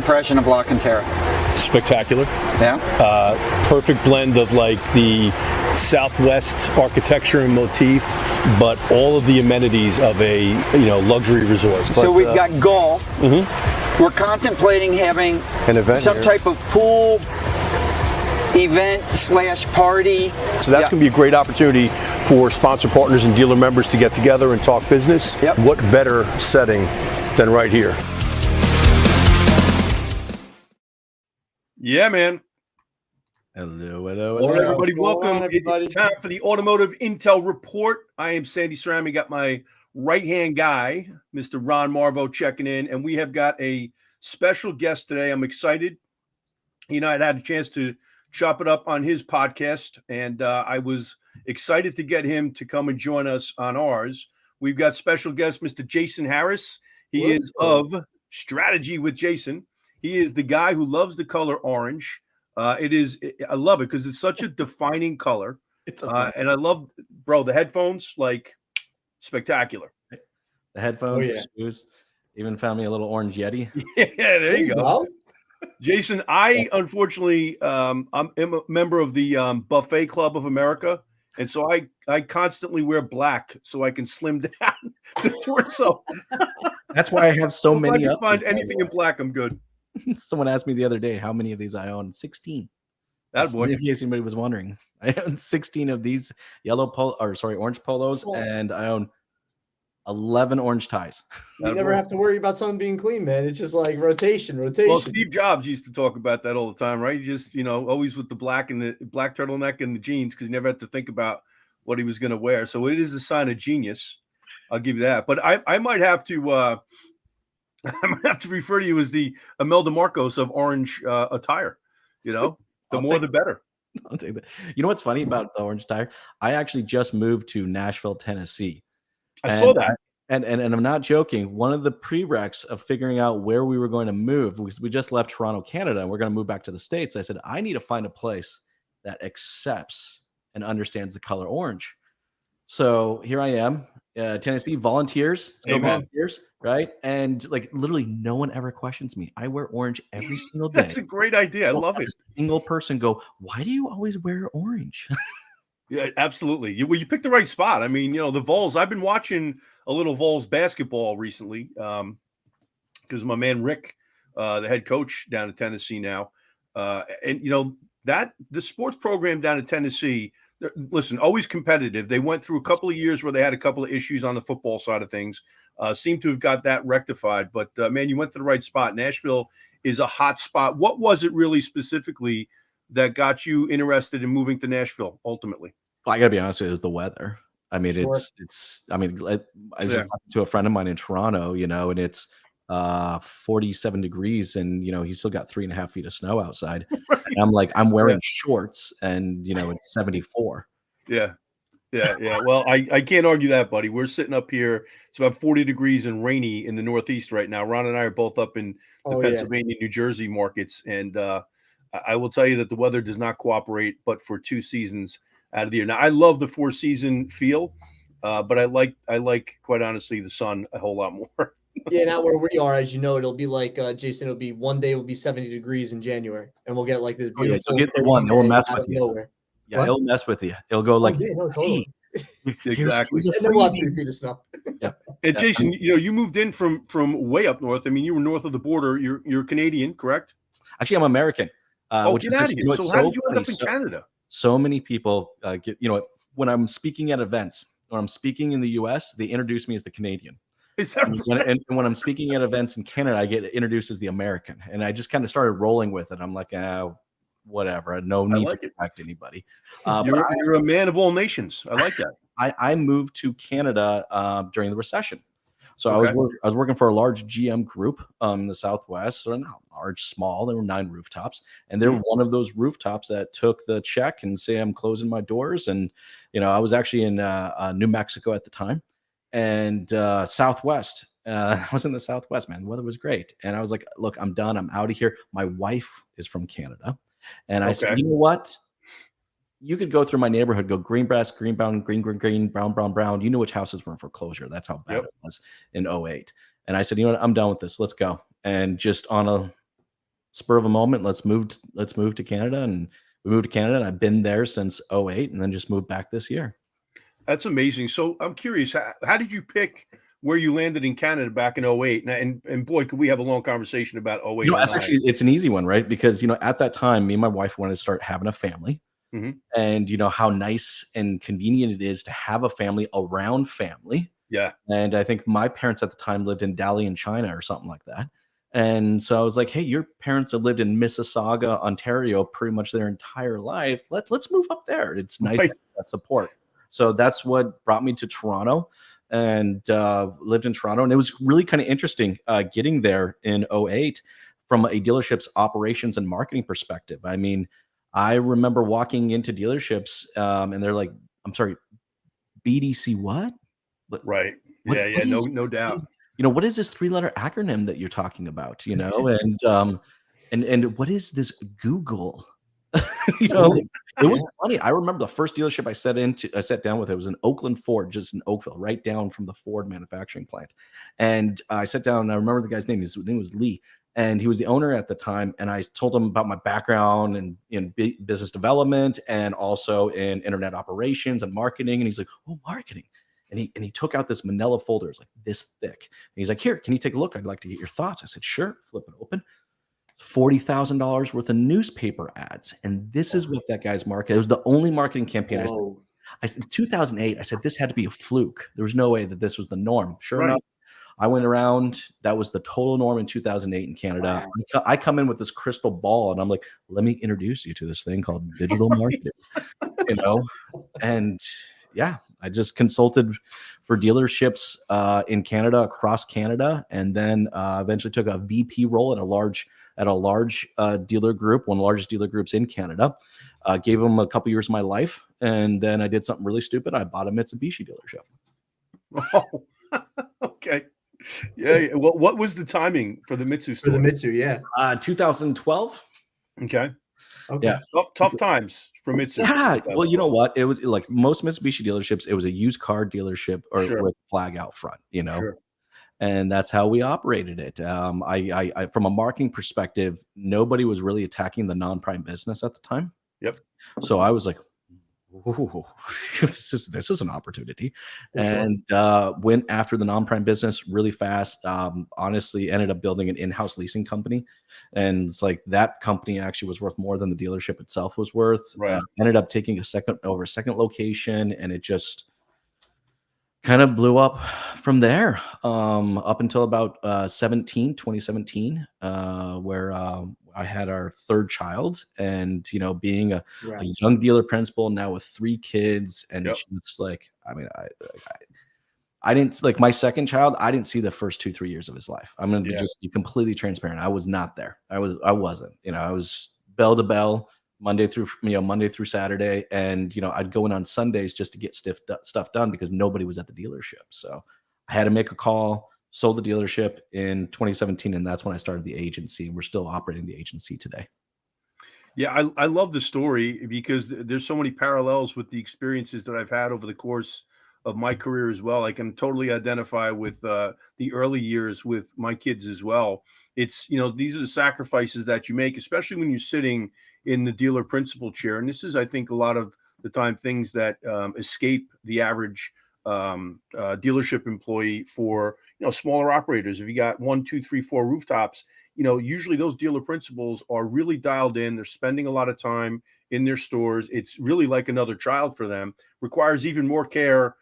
impression of La Cantera? Spectacular. Yeah. Perfect blend of like the Southwest architecture and motif, but all of the amenities of a luxury resort. So we've got golf. We're contemplating having an event some here. type of pool event / party. So that's going to be a great opportunity for sponsor partners and dealer members to get together and talk business. Yep. What better setting than right here? Yeah, man. Hello. All right, everybody. What's going Welcome. on, everybody? It's time for the Automotive Intel Report. I am Sandy Cerami. Got my right-hand guy, Mr. Ron Marvo, checking in, and we have got a special guest today. I'm excited. I'd had a chance to chop it up on his podcast, and I was excited to get him to come and join us on ours. We've got special guest, Mr. Jason Harris. He is of Strategy with Jason. He is the guy who loves the color orange. I love it because it's such a defining color. And I love, bro, the headphones, like, spectacular. The headphones, the shoes. Even found me a little orange Yeti. Yeah, there you go. Jason, I unfortunately, I'm a member of the Buffet Club of America. And so I constantly wear black so I can slim down the torso. That's why I have so many. If I can find anything in black, I'm good. Someone asked me the other day how many of these I own. 16. That boy. In case anybody was wondering, I own 16 of these orange polos, and I own 11 orange ties. You never have to worry about something being clean, man. It's just like rotation. Well, Steve Jobs used to talk about that all the time, right? He just, always with the black and the black turtleneck and the jeans, because he never had to think about what he was going to wear. So it is a sign of genius. I'll give you that. But I might have to refer to you as the Imelda Marcos of orange attire. The more the better. I'll take that. You know what's funny about the orange attire? I actually just moved to Nashville, Tennessee. I saw that. And I'm not joking. One of the prereqs of figuring out where we were going to move, because we just left Toronto, Canada, and we're going to move back to the States. I said, I need to find a place that accepts and understands the color orange. So here I am, Tennessee, volunteers. Let's go volunteers, right? And like literally no one ever questions me. I wear orange every single day. That's a great idea. I love it. A single person go, why do you always wear orange? Yeah, absolutely. You picked the right spot. I mean, the Vols, I've been watching a little Vols basketball recently because my man Rick, the head coach down in Tennessee now, and that the sports program down in Tennessee, listen, always competitive. They went through a couple of years where they had a couple of issues on the football side of things, seem to have got that rectified. But, man, you went to the right spot. Nashville is a hot spot. What was it really specifically that got you interested in moving to Nashville ultimately? Well, I got to be honest with you, it was the weather. I mean, I was just talking to a friend of mine in Toronto, and it's 47 degrees and, he's still got 3.5 feet of snow outside. Right. And I'm like, I'm wearing shorts and, it's 74. Yeah. Well, I can't argue that, buddy. We're sitting up here. It's about 40 degrees and rainy in the Northeast right now. Ron and I are both up in the Pennsylvania, New Jersey markets. And I will tell you that the weather does not cooperate, but for 2 seasons out of the year. Now, I love the 4-season feel, but I like, quite honestly, the sun a whole lot more. Yeah, now where we are, as you know, it'll be like, Jason, it'll be one day will be 70 degrees in January, and we'll get like this beautiful. You'll get the one. It'll mess with you. Nowhere. Yeah, what? It'll mess with you. It'll go like, totally. Exactly. And then we'll have 3 feet of snow. Yeah. And Jason, you moved in from way up north. I mean, you were north of the border. You're Canadian, correct? Actually, I'm American. Which is actually, so how did you end up in Canada? So many people get, when I'm speaking at events, when I'm speaking in the US, they introduce me as the Canadian. Is that right? And when I'm speaking at events in Canada, I get introduced as the American. And I just kind of started rolling with it. I'm like, whatever. No need to protect anybody. You're a man of all nations. I like that. I moved to Canada during the recession. So I was working for a large GM group in the Southwest, so not large, small. There were 9 rooftops, and they're one of those rooftops that took the check and say I'm closing my doors. And I was actually in New Mexico at the time, and Southwest. I was in the Southwest, man. The weather was great, and I was like, "Look, I'm done. I'm out of here." My wife is from Canada, and I said, "You know what? You could go through my neighborhood, go green brass, green, brown, green, brown, brown, brown. You know which houses were in foreclosure. That's how bad it was in 2008. And I said, you know what? I'm done with this. Let's go. And just on a spur of a moment, let's move to Canada, and we moved to Canada, and I've been there since '08, and then just moved back this year. That's amazing. So I'm curious, how did you pick where you landed in Canada back in '08? And boy, could we have a long conversation about '08, That's '09. actually it's an easy one, right? Because at that time, me and my wife wanted to start having a family, Mhm. and how nice and convenient it is to have a family around family. Yeah. And I think my parents at the time lived in Dalian, China or something like that. And so I was like, "Hey, your parents have lived in Mississauga, Ontario pretty much their entire life. Let's move up there. It's nice to Right. have that support." So that's what brought me to Toronto, and lived in Toronto. And it was really kind of interesting getting there in '08 from a dealership's operations and marketing perspective. I mean, I remember walking into dealerships, and they're like, "I'm sorry, BDC what? What Right. what Yeah, yeah, what is no doubt. what is this three-letter acronym that you're talking about?" And what is this Google? You know, Ooh, like, it yeah. was funny. I remember the first dealership I sat down with, it was in Oakland Ford, just in Oakville, right down from the Ford manufacturing plant. And I sat down, and I remember the guy's name. His name was Lee, and he was the owner at the time. And I told him about my background and in business development, and also in internet operations and marketing. And he's like, "Oh, marketing." And he took out this manila folder. It's like this thick. And he's like, "Here, can you take a look? I'd like to get your thoughts." I said, "Sure." Flip it open. $40,000 worth of newspaper ads. And this is what that guy's market. It was the only marketing campaign. Whoa. I said 2008. I said this had to be a fluke. There was no way that this was the norm. Sure Right. enough, I went around. That was the total norm in 2008 in Canada. Wow. I come in with this crystal ball, and I'm like, "Let me introduce you to this thing called digital marketing." You know, and yeah, I just consulted for dealerships in Canada, across Canada, and then eventually took a VP role at a large dealer group, one of the largest dealer groups in Canada. Gave them a couple years of my life, and then I did something really stupid. I bought a Mitsubishi dealership. Oh, okay. Yeah, yeah. What was the timing for the Mitsu For the store? Mitsu, yeah. 2012. Okay. Okay. Yeah. Tough times for Mitsu. Yeah, well, you know 2012. what? It was like most Mitsubishi dealerships, it was a used car dealership or Sure, with flag out front. sure. And that's how we operated it. I from a marketing perspective, nobody was really attacking the non-prime business at the time. Yep, So I was like, "Ooh, this is an opportunity," for sure. and went after the non-prime business really fast. Honestly, ended up building an in-house leasing company, and it's like that company actually was worth more than the dealership itself was worth. Right. Ended up taking a second location, and it just kind of blew up from there, up until about 2017, where I had our third child. And being a Congrats. young dealer principal now with three kids, and Yep. just like, I mean, I didn't like my second child. I didn't see the first 2-3 years of his life. I'm going to Yeah. just be completely transparent. I was not there. I wasn't. I was bell to bell, Monday through Saturday, and I'd go in on Sundays just to get stuff done because nobody was at the dealership. So I had to make a call. Sold the dealership in 2017, and that's when I started the agency. And we're still operating the agency today. Yeah, I love the story because there's so many parallels with the experiences that I've had over the course of my career as well. I can totally identify with the early years with my kids as well. It's, these are the sacrifices that you make, especially when you're sitting in the dealer principal chair. And this is, I think, a lot of the time things that escape the average dealership employee for, smaller operators. If you got 1, 2, 3, 4 rooftops, usually those dealer principals are really dialed in. They're spending a lot of time in their stores. It's really like another child for them. Requires even more care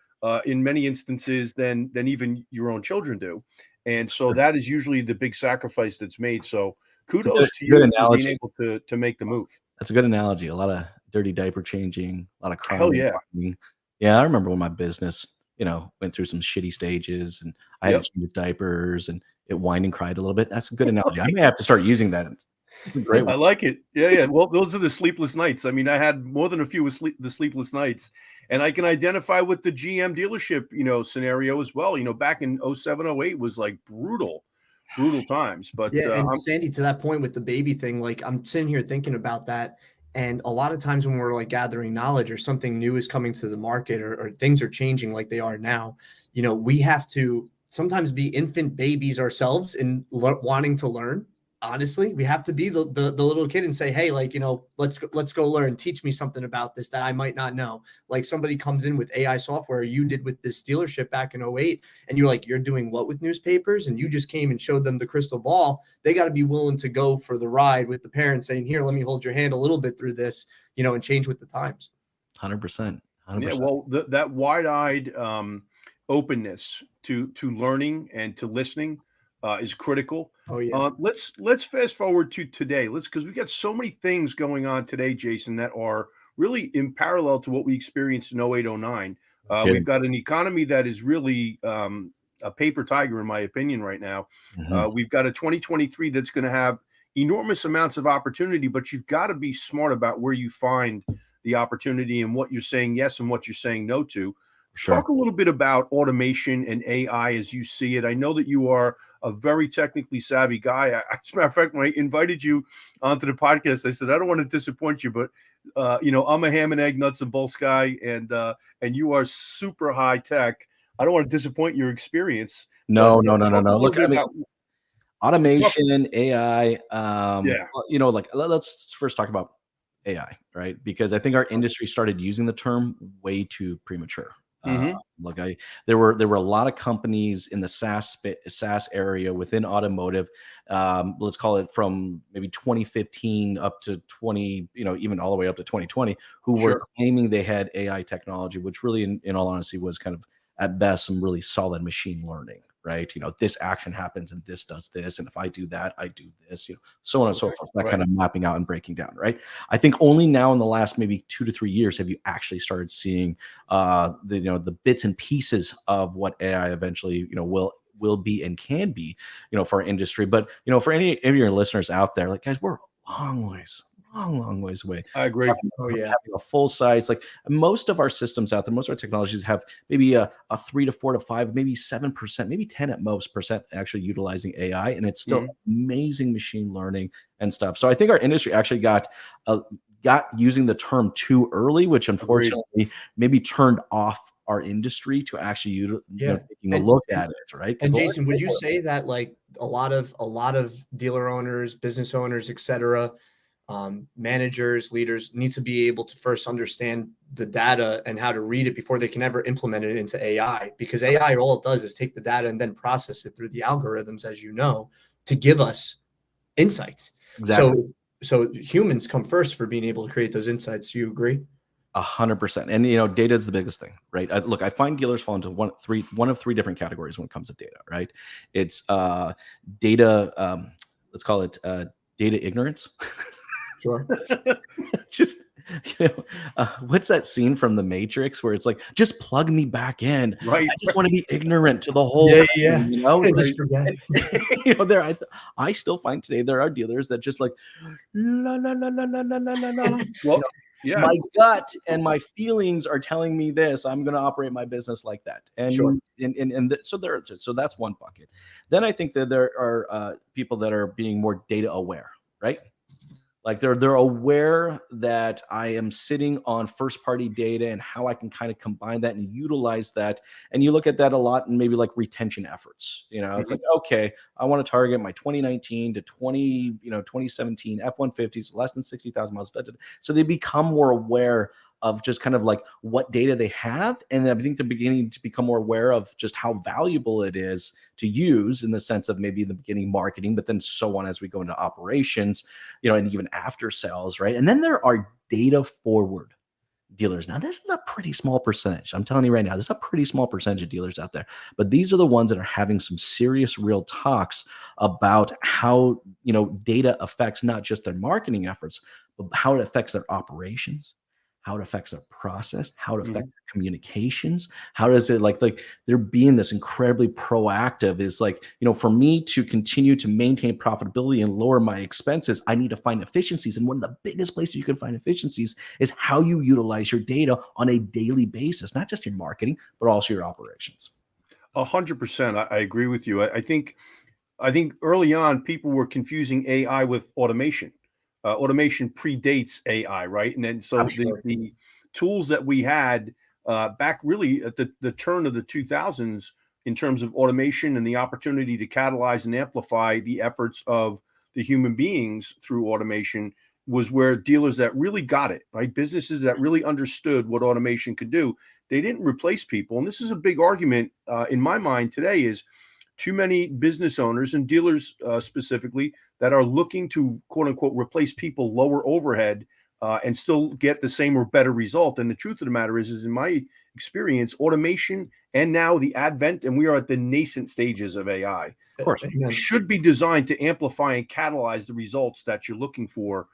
in many instances than even your own children do. And so that is usually the big sacrifice that's made. So It's a good, kudos to good you for being analogy. able to make the move. That's a good analogy. A lot of dirty diaper changing, a lot of Hell crying. yeah. Walking. Yeah, I remember when my business, went through some shitty stages, and I had Yep. to change his diapers, and it whined and cried a little bit. That's a good analogy. I may have to start using that. It's a great I one. like it. Yeah, yeah. Well, those are the sleepless nights. I mean, I had more than a few with the sleepless nights, and I can identify with the GM dealership, scenario as well. Back in '07, '08 was like brutal times. But Yeah, and Sandy, to that point with the baby thing, like I'm sitting here thinking about that. And a lot of times when we're like gathering knowledge or something new is coming to the market or things are changing like they are now, we have to sometimes be infant babies ourselves in wanting to learn. honestly, we have to be the little kid and say, hey, like, let's go learn, teach me something about this that I might not know. Like somebody comes in with AI software, you did with this dealership back in '08, and you're like, you're doing what with newspapers? And you just came and showed them the crystal ball. They got to be willing to go for the ride with the parents saying, here, let me hold your hand a little bit through this, and change with the times. 100%. Yeah, 100%. well, that wide-eyed openness to learning and to listening is critical. Oh yeah. Let's fast forward to today. Because we got so many things going on today, Jason, that are really in parallel to what we experienced in '08, '09. Okay. We've got an economy that is really a paper tiger, in my opinion, right now. We've got a 2023 that's going to have enormous amounts of opportunity, but you've got to be smart about where you find the opportunity and what you're saying yes and what you're saying no to. Sure. Talk a little bit about automation and AI as you see it. I know that you are a very technically savvy guy. As a matter of fact, when I invited you onto the podcast, I said, I don't want to disappoint you, but I'm a ham and egg, nuts and bolts guy, and you are super high tech. I don't want to disappoint your experience. No. Talk a little Look, bit I mean, about automation, AI. Yeah. Like let's first talk about AI, right? Because I think our industry started using the term way too premature. Mhm. Look, there were a lot of companies in the SaaS area within automotive. Let's call it from maybe 2015 up to 20, even all the way up to 2020, who were Sure. claiming they had AI technology, which really, in all honesty, was kind of at best some really solid machine learning, right? This action happens and this does this, and if I do that, I do this, so on and so Okay. forth. That Right. kind of mapping out and breaking down, right? I think only now in the last maybe 2 to 3 years have you actually started seeing the bits and pieces of what AI eventually will be and can be for our industry. But for any of your listeners out there, like, guys, we're a long ways away. I agree. Oh yeah. Having a full size, like most of our systems out there, most of our technologies have maybe a 3 to 4 to 5, maybe 7%, maybe 10 at most percent actually utilizing AI, and it's still Mhm. amazing machine learning and stuff. So I think our industry actually got using the term too early, which Agreed. unfortunately maybe turned off our industry to actually Yeah. taking a And look at it, right? And Jason, would you say that like a lot of dealer owners, business owners, etc., managers, leaders need to be able to first understand the data and how to read it before they can ever implement it into AI? Because AI, all it does is take the data and then process it through the algorithms, as you know, to give us insights. Exactly. So humans come first for being able to create those insights. Do you agree? 100%. And data is the biggest thing, right? Look, I find dealers fall into one of three different categories when it comes to data, right? It's data, let's call it data ignorance. Sure. Just what's that scene from The Matrix where it's like, just plug me back in. Right. I just want to be ignorant to the whole Yeah, thing, yeah. right? Just forget. I still find today there are dealers that just like la la la la la la la la la. Well, yeah. My gut and my feelings are telling me this. I'm going to operate my business like that. Sure. So that's one bucket. Then I think that there are people that are being more data aware, right? Like they're aware that I am sitting on first party data and how I can kind of combine that and utilize that. And you look at that a lot in maybe like retention efforts. It's like, okay, I want to target my 2019 to 2017 F-150s less than 60,000 miles. So they become more aware of just kind of like what data they have. And I think they're beginning to become more aware of just how valuable it is to use in the sense of maybe in the beginning marketing, but then so on as we go into operations, and even after sales, right? And then there are data forward dealers. Now, this is a pretty small percentage. I'm telling you right now, there's a pretty small percentage of dealers out there, but these are the ones that are having some serious real talks about how, data affects not just their marketing efforts, but how it affects their operations, how it affects their process, how it affects their communications, how does it like they're being this incredibly proactive is like, for me to continue to maintain profitability and lower my expenses, I need to find efficiencies. And one of the biggest places you can find efficiencies is how you utilize your data on a daily basis, not just your marketing, but also your operations. 100%. I agree with you. I think early on people were confusing AI with automation. Automation predates AI, right? And then so I'm sure. the tools that we had back really at the turn of the 2000s in terms of automation and the opportunity to catalyze and amplify the efforts of the human beings through automation was where dealers that really got it, right? Businesses that really understood what automation could do, they didn't replace people. And this is a big argument in my mind today is too many business owners and dealers specifically that are looking to quote unquote replace people, lower overhead, and still get the same or better result. And the truth of the matter is in my experience, automation and now the advent, and we are at the nascent stages of AI, Of course. should be designed to amplify and catalyze the results that you're looking for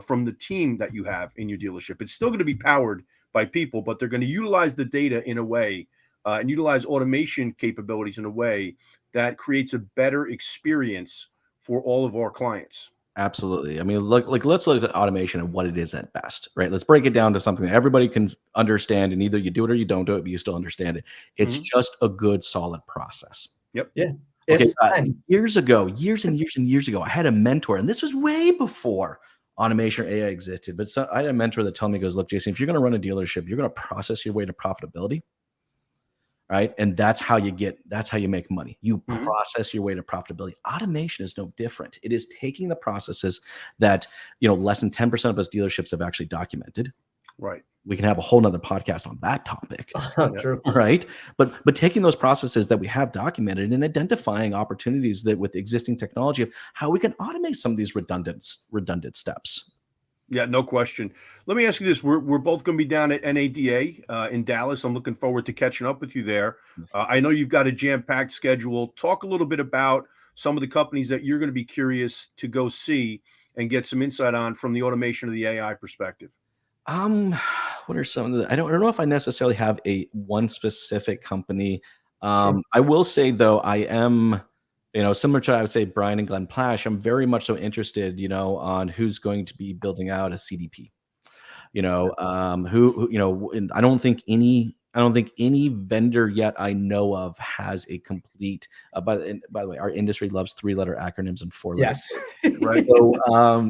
from the team that you have in your dealership. It's still going to be powered by people, but they're going to utilize the data in a way and utilize automation capabilities in a way that creates a better experience for all of our clients. Absolutely. I mean, let's look at automation and what it is at best, right? Let's break it down to something that everybody can understand, and either you do it or you don't do it, but you still understand it. It's just a good, solid process. Yep. Yeah. Okay. Years and years ago, I had a mentor, and this was way before automation or AI existed. But I had a mentor that told me, goes, look, Jason, if you're going to run a dealership, you're going to process your way to profitability. Right. And that's how you make money. You process your way to profitability. Automation is no different. It is taking the processes that, less than 10% of us dealerships have actually documented. Right. We can have a whole nother podcast on that topic. True. Right. But taking those processes that we have documented and identifying opportunities that with existing technology of how we can automate some of these redundant steps. Yeah, no question. Let me ask you this. We're both going to be down at NADA in Dallas. I'm looking forward to catching up with you there. I know you've got a jam-packed schedule. Talk a little bit about some of the companies that you're going to be curious to go see and get some insight on from the automation of the AI perspective. What are some of the, I don't know if I necessarily have one specific company. Sure. I will say though, I am, similar to, I would say, Brian and Glenn Plash, I'm very much so interested, on who's going to be building out a CDP, and I don't think any vendor yet I know of has a complete, by the way, our industry loves 3-letter acronyms and 4-letter. Yes. Right.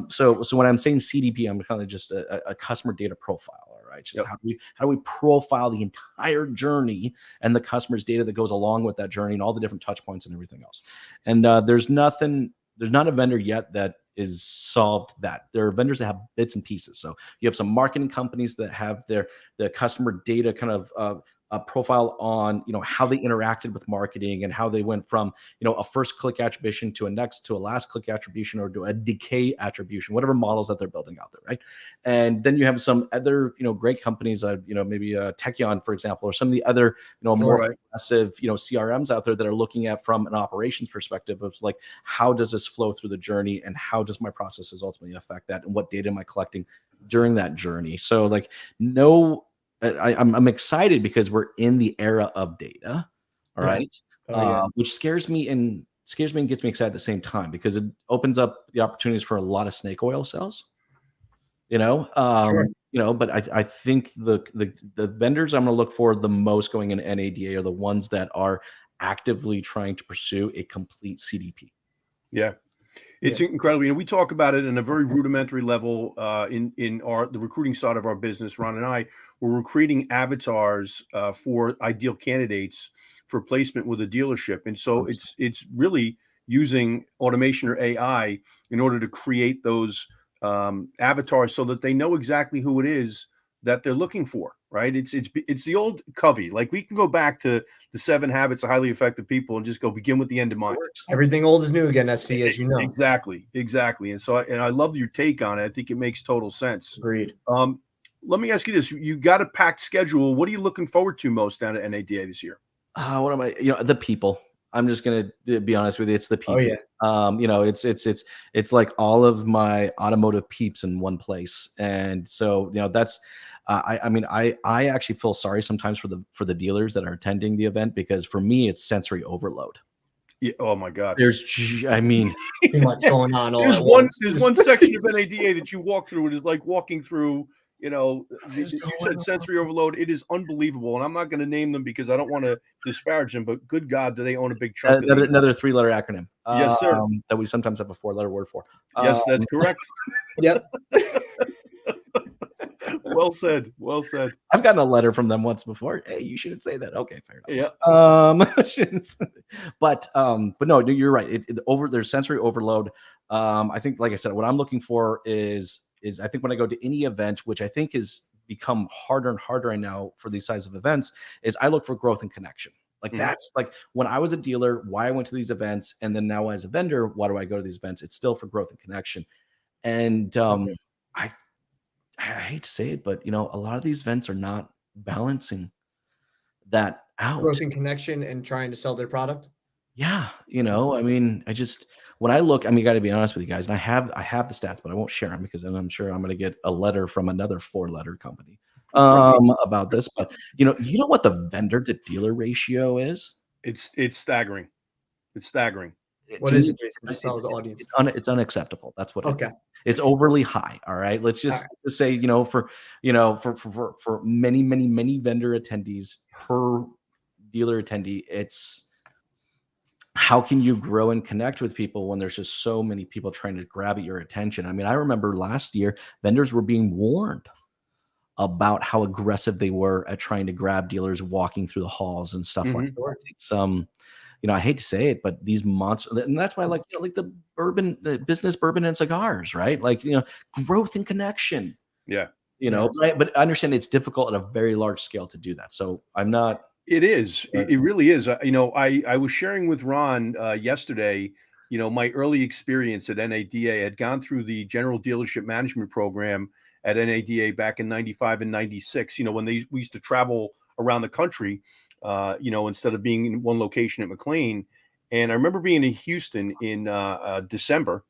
So when I'm saying CDP, I'm kind of just a customer data profile. All right. Just how do we profile the entire journey and the customer's data that goes along with that journey and all the different touch points and everything else. And there's not a vendor yet that is solved that. There are vendors that have bits and pieces. So you have some marketing companies that have the customer data kind of a profile on, how they interacted with marketing and how they went from, a first click attribution to a last click attribution or to a decay attribution, whatever models that they're building out there. Right. And then you have some other, great companies, maybe Techion, for example, or some of the other, more aggressive, CRMs out there that are looking at from an operations perspective of like, how does this flow through the journey and how does my processes ultimately affect that? And what data am I collecting during that journey? So like, I'm excited because we're in the era of data, all right, which scares me and gets me excited at the same time because it opens up the opportunities for a lot of snake oil sales, Sure. But I think the vendors I'm going to look for the most going into NADA are the ones that are actively trying to pursue a complete CDP. Yeah. It's incredible. We talk about it in a very rudimentary level in the recruiting side of our business. Ron and I were creating avatars for ideal candidates for placement with a dealership, and so it's really using automation or AI in order to create those avatars so that they know exactly who it is that they're looking for. Right? It's the old Covey. Like we can go back to the 7 Habits of Highly Effective People and just go begin with the end in mind. Everything old is new again, SC, as you know. Exactly. And so, I love your take on it. I think it makes total sense. Agreed. Let me ask you this: you got a packed schedule. What are you looking forward to most down at NADA this year? What am I? The people. I'm just gonna be honest with you. It's the people. Oh, yeah. It's like all of my automotive peeps in one place, and so that's. I actually feel sorry sometimes for the dealers that are attending the event because for me it's sensory overload. Yeah, oh my God. There's too much going on all there's at one once. There's one section of NADA that you walk through. It is like walking through, you said sensory overload. It is unbelievable. And I'm not going to name them because I don't want to disparage them, but good God, do they own a big chunk of another 3-letter acronym. Yes, sir. That we sometimes have a 4-letter word for. Yes, that's correct. Yep. Well said. Well said. I've gotten a letter from them once before. Hey, you shouldn't say that. Okay, fair enough. Yeah. But no, you're right. There's sensory overload. I think, like I said, what I'm looking for is I think when I go to any event, which I think has become harder and harder right now for these size of events, is I look for growth and connection. Like that's like when I was a dealer, why I went to these events, and then now as a vendor, why do I go to these events? It's still for growth and connection. And I I hate to say it, but a lot of these events are not balancing that out. Growth and connection and trying to sell their product. Yeah, I mean, when I look, I mean, got to be honest with you guys, and I have the stats, but I won't share them because then I'm sure I'm going to get a letter from another 4-letter company about this. But you know what the vendor to dealer ratio is? It's staggering. It's staggering. What is it, Jason? Just tell the audience. It's unacceptable. That's what it Okay. is. It's overly high. All right. Let's just say, for many vendor attendees per dealer attendee, it's how can you grow and connect with people when there's just so many people trying to grab at your attention? I mean, I remember last year vendors were being warned about how aggressive they were at trying to grab dealers walking through the halls and stuff like that. It's I hate to say it, but these monsters, and that's why I like like the business bourbon and cigars, right? Like growth and connection. Yeah. Right? But I understand it's difficult at a very large scale to do that. So I'm not. It is. It really is. I was sharing with Ron yesterday. My early experience at NADA. I had gone through the General Dealership Management Program at NADA back in '95 and '96. When we used to travel around the country. Instead of being in one location at McLean. And I remember being in Houston in December,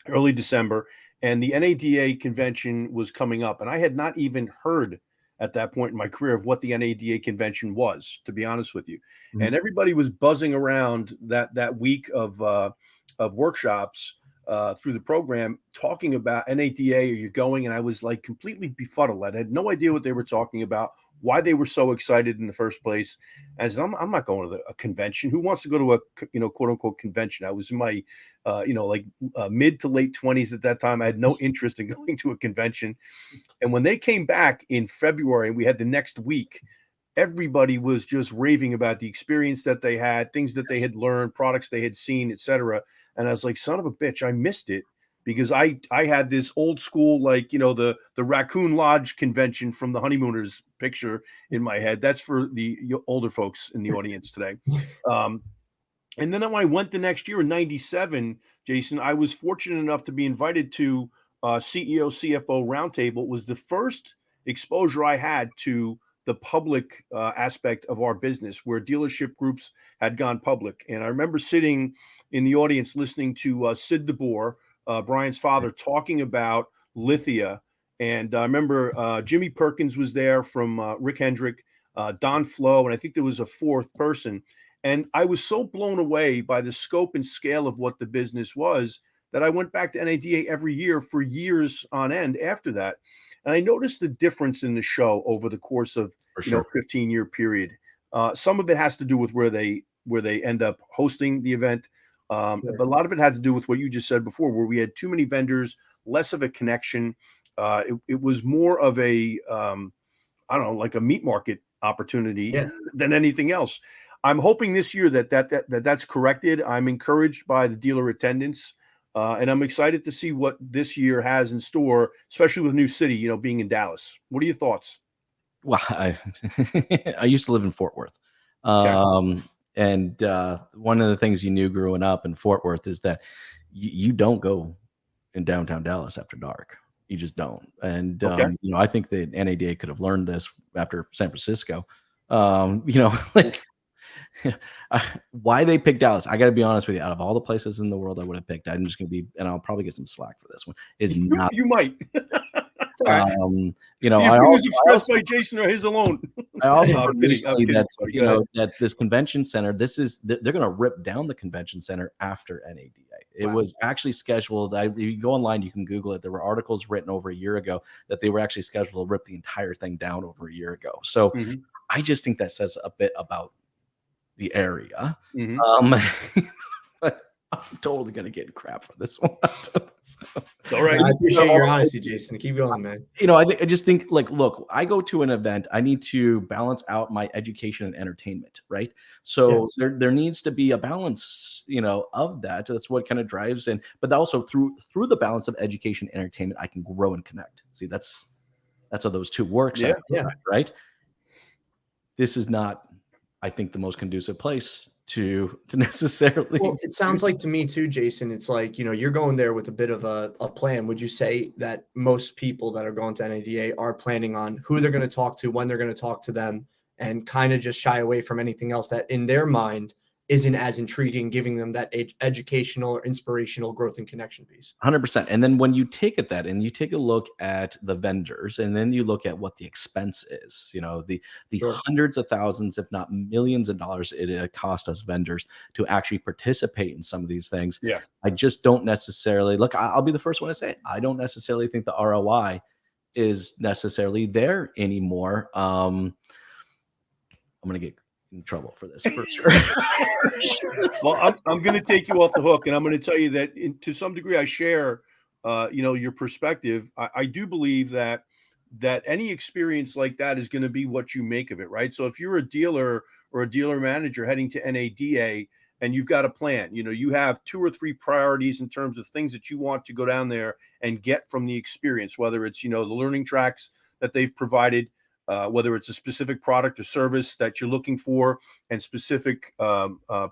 early December, and the NADA convention was coming up. And I had not even heard at that point in my career of what the NADA convention was, to be honest with you. And everybody was buzzing around that week of workshops through the program talking about NADA, are you going? And I was like completely befuddled. I had no idea what they were talking about, why they were so excited in the first place. As I'm not going to a convention. Who wants to go to a quote unquote convention? I was in my mid to late 20s at that time. I had no interest in going to a convention. And when they came back in February, we had the next week, everybody was just raving about the experience that they had, things that they had learned, products they had seen, etc. And I was like, son of a bitch, I missed it because I had this old school, like, the Raccoon Lodge convention from the Honeymooners picture in my head. That's for the older folks in the audience today. And then when I went the next year in '97, Jason, I was fortunate enough to be invited to CEO CFO Roundtable. It was the first exposure I had to the public aspect of our business, where dealership groups had gone public. And I remember sitting in the audience listening to Sid DeBoer, Brian's father, talking about Lithia. And I remember Jimmy Perkins was there from Rick Hendrick, Don Flo, and I think there was a fourth person. And I was so blown away by the scope and scale of what the business was that I went back to NADA every year for years on end after that. And I noticed the difference in the show over the course of 15-year period. Some of it has to do with where they end up hosting the event. But a lot of it had to do with what you just said before, where we had too many vendors, less of a connection. It was more of a, like a meat market opportunity than anything else. I'm hoping this year that's corrected. I'm encouraged by the dealer attendance. And I'm excited to see what this year has in store, especially with New City, being in Dallas. What are your thoughts? Well, I used to live in Fort Worth. And one of the things you knew growing up in Fort Worth is that you don't go in downtown Dallas after dark. You just don't. And, I think that NADA could have learned this after San Francisco. Why they picked Dallas, I got to be honest with you. Out of all the places in the world I would have picked, I'm just going to be, and I'll probably get some slack for this one. Is not you might. The opinions expressed by Jason are his alone. I also heard recently that that this convention center, they're going to rip down the convention center after NADA. It was actually scheduled. If you go online, you can Google it. There were articles written over a year ago that they were actually scheduled to rip the entire thing down over a year ago. So I just think that says a bit about the area. But totally gonna get crap for this one. It's all right. I appreciate your honesty, Jason. Keep going, man. I just think like, look, I go to an event, I need to balance out my education and entertainment, right? So Yes. there needs to be a balance, of that. That's what kind of drives in, but also through the balance of education and entertainment, I can grow and connect. See, that's how those two work. Yeah. Right. This is not, I think, the most conducive place to necessarily. Well, it sounds like to me too, Jason, it's like, you're going there with a bit of a plan. Would you say that most people that are going to NADA are planning on who they're going to talk to, when they're going to talk to them, and kind of just shy away from anything else that in their mind isn't as intriguing, giving them that educational or inspirational growth and connection piece? 100%. And then when you take you take a look at the vendors, and then you look at what the expense is, the Sure. hundreds of thousands, if not millions of dollars it cost us vendors to actually participate in some of these things. Yeah. I just don't necessarily look. I'll be the first one to say it. I don't necessarily think the ROI is necessarily there anymore. I'm going to get in trouble for this for sure. Well, I'm going to take you off the hook, and I'm going to tell you that to some degree I share, your perspective. I do believe that any experience like that is going to be what you make of it, right? So if you're a dealer or a dealer manager heading to NADA and you've got a plan, you have 2 or 3 priorities in terms of things that you want to go down there and get from the experience, whether it's, the learning tracks that they've provided, whether it's a specific product or service that you're looking for, and specific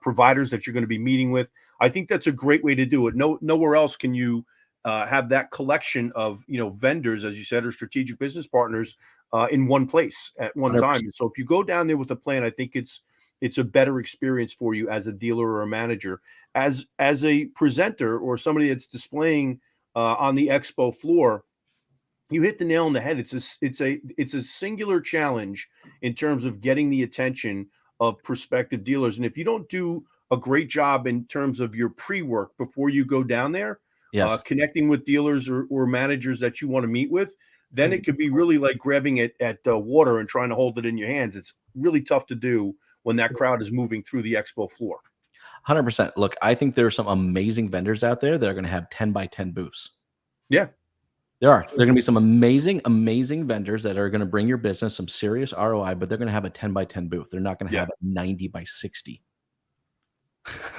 providers that you're going to be meeting with. I think that's a great way to do it. Nowhere else can you have that collection of vendors, as you said, or strategic business partners in one place at one 100%. time. And so if you go down there with a plan, I think it's a better experience for you as a dealer or a manager. As a presenter or somebody that's displaying on the expo floor, you hit the nail on the head. It's a singular challenge in terms of getting the attention of prospective dealers. And if you don't do a great job in terms of your pre-work before you go down there, Yes. connecting with dealers or managers that you want to meet with, then it could be really like grabbing it at water and trying to hold it in your hands. It's really tough to do when that crowd is moving through the expo floor. 100%. Look, I think there are some amazing vendors out there that are going to have 10 by 10 booths. Yeah. There are going to be some amazing vendors that are going to bring your business some serious ROI, but they're going to have a 10 by 10 booth. They're not going to have a 90 by 60.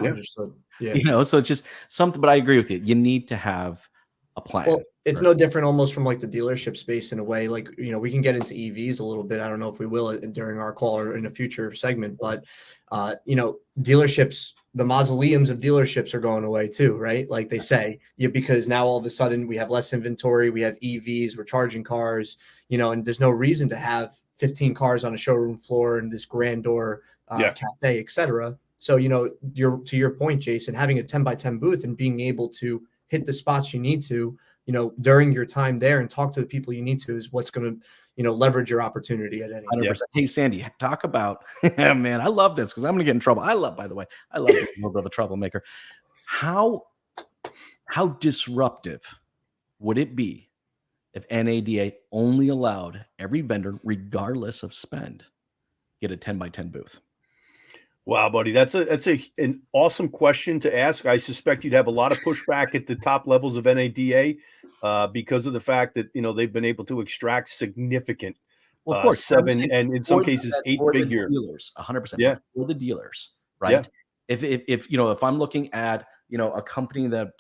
Yeah. Understood. Yeah. So it's just something, but I agree with you. You need to have a plan. Well, it's no different almost from like the dealership space in a way. Like, we can get into EVs a little bit. I don't know if we will during our call or in a future segment, but dealerships, the mausoleums of dealerships are going away too, right? Like they say, because now all of a sudden we have less inventory, we have EVs, we're charging cars, and there's no reason to have 15 cars on a showroom floor and this grandeur cafe, etc. So, to your point, Jason, having a 10 by 10 booth and being able to hit the spots you need to, during your time there and talk to the people you need to is what's going to, leverage your opportunity at any time. 100%. Hey, Sandy, talk about, man, I love this because I'm going to get in trouble. By the way, I love being a little bit of a troublemaker. How disruptive would it be if NADA only allowed every vendor, regardless of spend, get a 10 by 10 booth? Wow, buddy, that's an awesome question to ask. I suspect you'd have a lot of pushback at the top levels of NADA because of the fact that they've been able to extract significant, well, of course, 7 and in some cases 8-figure dealers, 100%. Yeah, for the dealers, right? Yeah. If I'm looking at a company that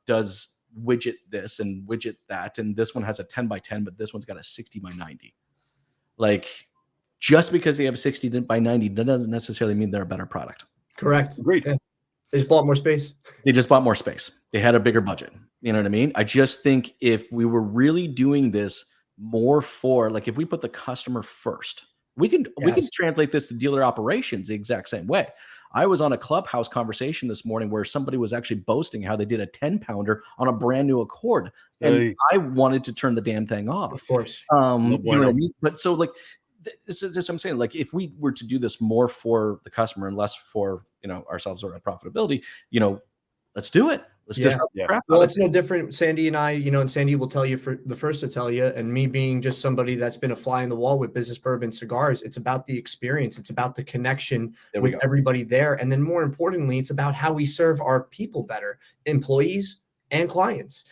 does widget this and widget that, and this one has a 10 by 10, but this one's got a 60 by 90, like. Just because they have a 60 by 90 doesn't necessarily mean they're a better product. Correct. Great. Yeah. They just bought more space. They just bought more space. They had a bigger budget. You know what I mean? I just think if we were really doing this more for, like, if we put the customer first, we can translate this to dealer operations the exact same way. I was on a Clubhouse conversation this morning where somebody was actually boasting how they did a 10-pounder on a brand new Accord. And I wanted to turn the damn thing off. Of course. You know what I mean? But so, like, this is what I'm saying. Like, if we were to do this more for the customer and less for ourselves or our profitability, let's do it. Let's Yeah. disrupt the crap Well, out of it's no different. Sandy and I, and Sandy will tell you for the first to tell you, and me being just somebody that's been a fly in the wall with Business Bourbon Cigars, it's about the experience. It's about the connection with everybody there. And then more importantly, it's about how we serve our people better, employees and clients.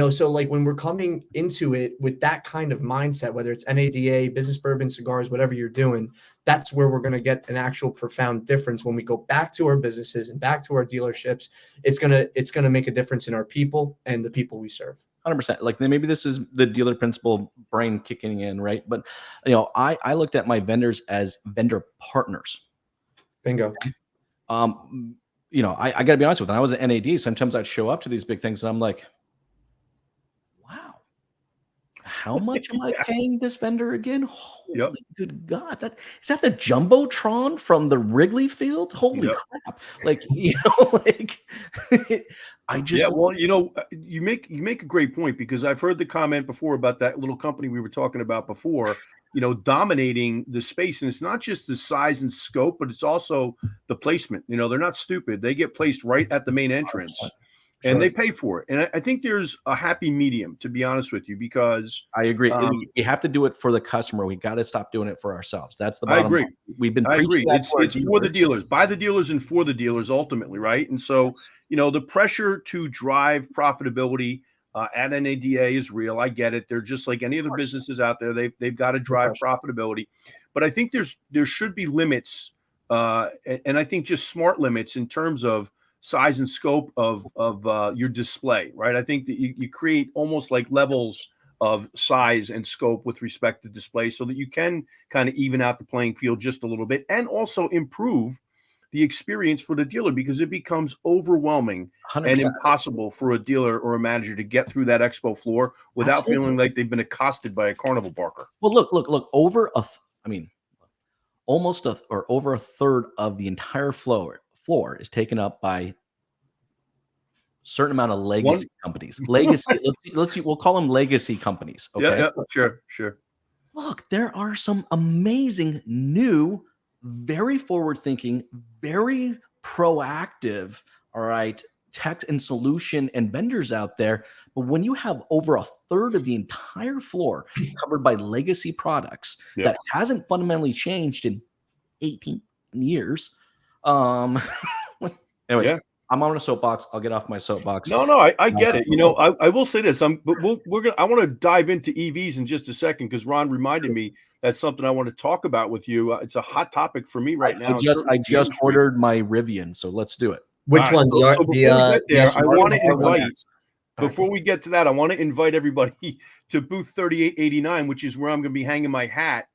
So like when we're coming into it with that kind of mindset, whether it's NADA, Business Bourbon Cigars, whatever you're doing, that's where we're going to get an actual profound difference when we go back to our businesses and back to our dealerships. It's gonna make a difference in our people and the people we serve. 100%. Like maybe this is the dealer principal brain kicking in, right? But I looked at my vendors as vendor partners. Bingo. I got to be honest with you. When I was at NAD, sometimes I'd show up to these big things and I'm like, wow, how much am I paying this vendor again? Holy good God. Is that the Jumbotron from the Wrigley Field? Holy crap. I just you make a great point, because I've heard the comment before about that little company we were talking about before, dominating the space. And it's not just the size and scope, but it's also the placement. They're not stupid. They get placed right at the main entrance. And they pay for it. And I think there's a happy medium, to be honest with you, because I agree. We have to do it for the customer. We got to stop doing it for ourselves. That's the bottom I agree. line. We've been I agree. preaching that It's for the dealers, by the dealers and for the dealers ultimately, right? And so, the pressure to drive profitability at NADA is real. I get it. They're just like any other businesses out there. They've got to drive profitability. But I think there should be limits, and I think just smart limits in terms of size and scope of your display, right? I think that you create almost like levels of size and scope with respect to display, so that you can kind of even out the playing field just a little bit, and also improve the experience for the dealer, because it becomes overwhelming 100%. And impossible for a dealer or a manager to get through that expo floor without feeling like they've been accosted by a carnival barker. Well, look, over a third of the entire floor is taken up by certain amount of legacy companies. Legacy, we'll call them legacy companies. Okay. Yeah, sure. Look, there are some amazing new, very forward-thinking, very proactive, all right, tech and solution and vendors out there. But when you have over a third of the entire floor covered by legacy products that hasn't fundamentally changed in 18 years, anyways, I'm on a soapbox. I'll get off my soapbox. No, I get it. I will say this. I want to dive into EVs in just a second, because Ron reminded me that's something I want to talk about with you. It's a hot topic for me right now. I just ordered my Rivian, so let's do it. Which one? Before we get to that, I want to invite everybody to booth 3889, which is where I'm going to be hanging my hat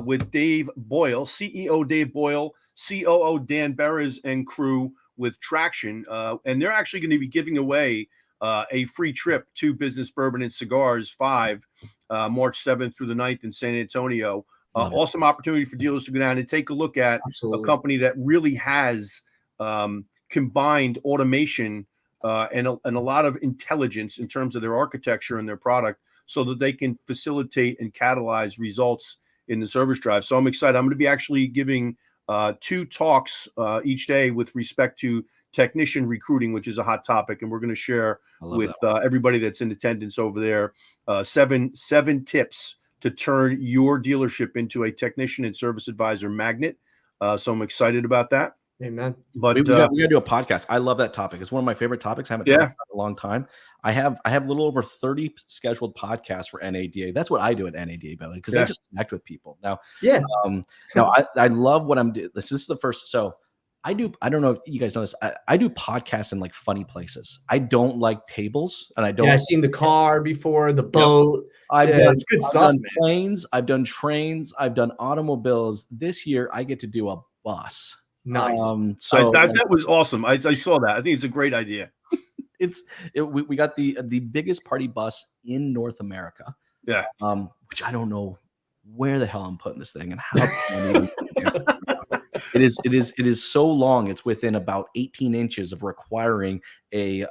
with Dave Boyle, CEO Dave Boyle, COO Dan Beres, and crew with Traction. And they're actually going to be giving away a free trip to Business Bourbon and Cigars 5, March 7th through the 9th in San Antonio. Awesome opportunity for dealers to go down and take a look at a company that really has combined automation and a lot of intelligence in terms of their architecture and their product, so that they can facilitate and catalyze results in the service drive. So I'm excited. I'm going to be actually giving 2 talks each day with respect to technician recruiting, which is a hot topic, and we're going to share with everybody that's in attendance over there 7 tips to turn your dealership into a technician and service advisor magnet. So I'm excited about that. Amen. But we got to do a podcast. I love that topic. It's one of my favorite topics. I haven't talked about it in a long time. I have a little over 30 scheduled podcasts for NADA. That's what I do at NADA, Billy, because I just connect with people. Now, I love what I'm doing. This is the first. So I don't know if you guys know this. I do podcasts in like funny places. I don't like tables, and I don't. Yeah, I've seen the car before, the boat. It's good stuff. I've done planes. I've done trains. I've done automobiles. This year, I get to do a bus. Nice. So that was awesome. I saw that. I think it's a great idea. We got the biggest party bus in North America. Yeah. Which I don't know where the hell I'm putting this thing and how. It is so long. It's within about 18 inches of requiring a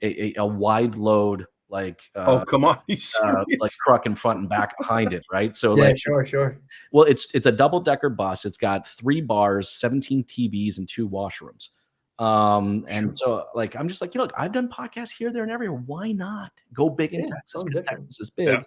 wide load, like come on, like truck in front and back behind it, right? So sure. Well, it's a double-decker bus. It's got 3 bars, 17 TVs, and 2 washrooms. And so like I'm just like, look, I've done podcasts here, there, and everywhere. Why not go big in Texas? something Because different. Texas is big, Yeah.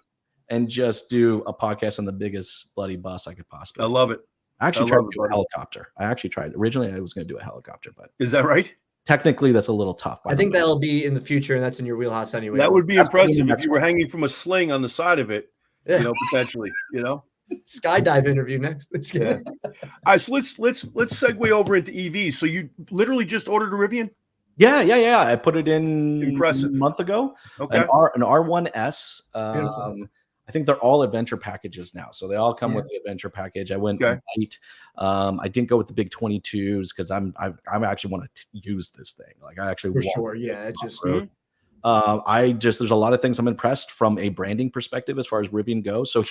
and just do a podcast on the biggest bloody bus I could possibly. I love it. I actually I tried love to it, do a buddy. helicopter. I actually tried. Originally, I was going to do a helicopter, but Is that right? technically that's a little tough. I think that'll be in the future, and that's in your wheelhouse anyway. That would be That's gonna be the impressive if next you were one. hanging from a sling on the side of it, Yeah. you know, potentially, you know. Skydive interview next. Yeah. All right, so let's segue over into EVs. So you literally just ordered a Rivian? Yeah. I put it in Impressive. a month ago. Okay. An R1S. I think they're all adventure packages now, so they all come with the adventure package. I went light. I didn't go with the big 22s because I actually want to use this thing. Like I actually For want sure. Yeah. It just. there's a lot of things I'm impressed from a branding perspective as far as Rivian goes. So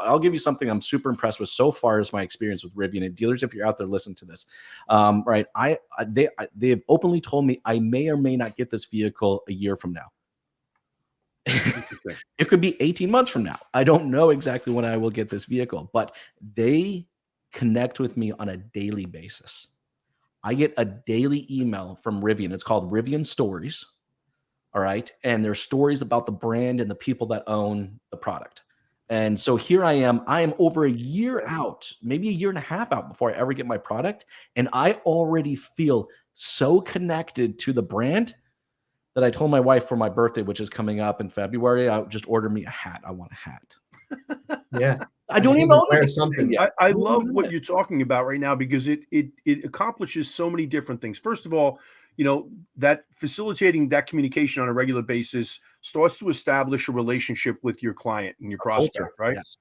I'll give you something I'm super impressed with so far as my experience with Rivian. And dealers, if you're out there, listen to this. Right, they have openly told me I may or may not get this vehicle a year from now. It could be 18 months from now. I don't know exactly when I will get this vehicle, but they connect with me on a daily basis. I get a daily email from Rivian. It's called Rivian Stories. All right. And there's stories about the brand and the people that own the product. And so here I am over a year out, maybe a year and a half out before I ever get my product. And I already feel so connected to the brand that I told my wife for my birthday, which is coming up in February, I just ordered me a hat. I want a hat. Yeah. I don't even know wear something. I love what you're talking about right now because it accomplishes so many different things. First of all, you know, that facilitating that communication on a regular basis starts to establish a relationship with your client and your prospect, right? Yes.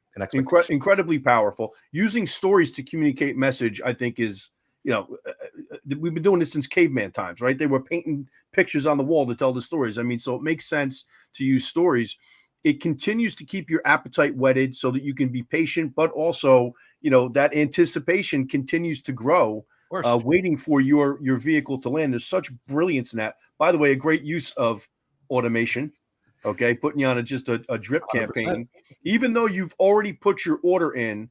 Incredibly powerful. Using stories to communicate message, I think is, you know, we've been doing this since caveman times, right? They were painting pictures on the wall to tell the stories. I mean, so it makes sense to use stories. It continues to keep your appetite whetted so that you can be patient, but also, you know, that anticipation continues to grow, waiting for your vehicle to land. There's such brilliance in that. By the way, a great use of automation, okay, putting you on just a drip 100%. campaign. Even though you've already put your order in,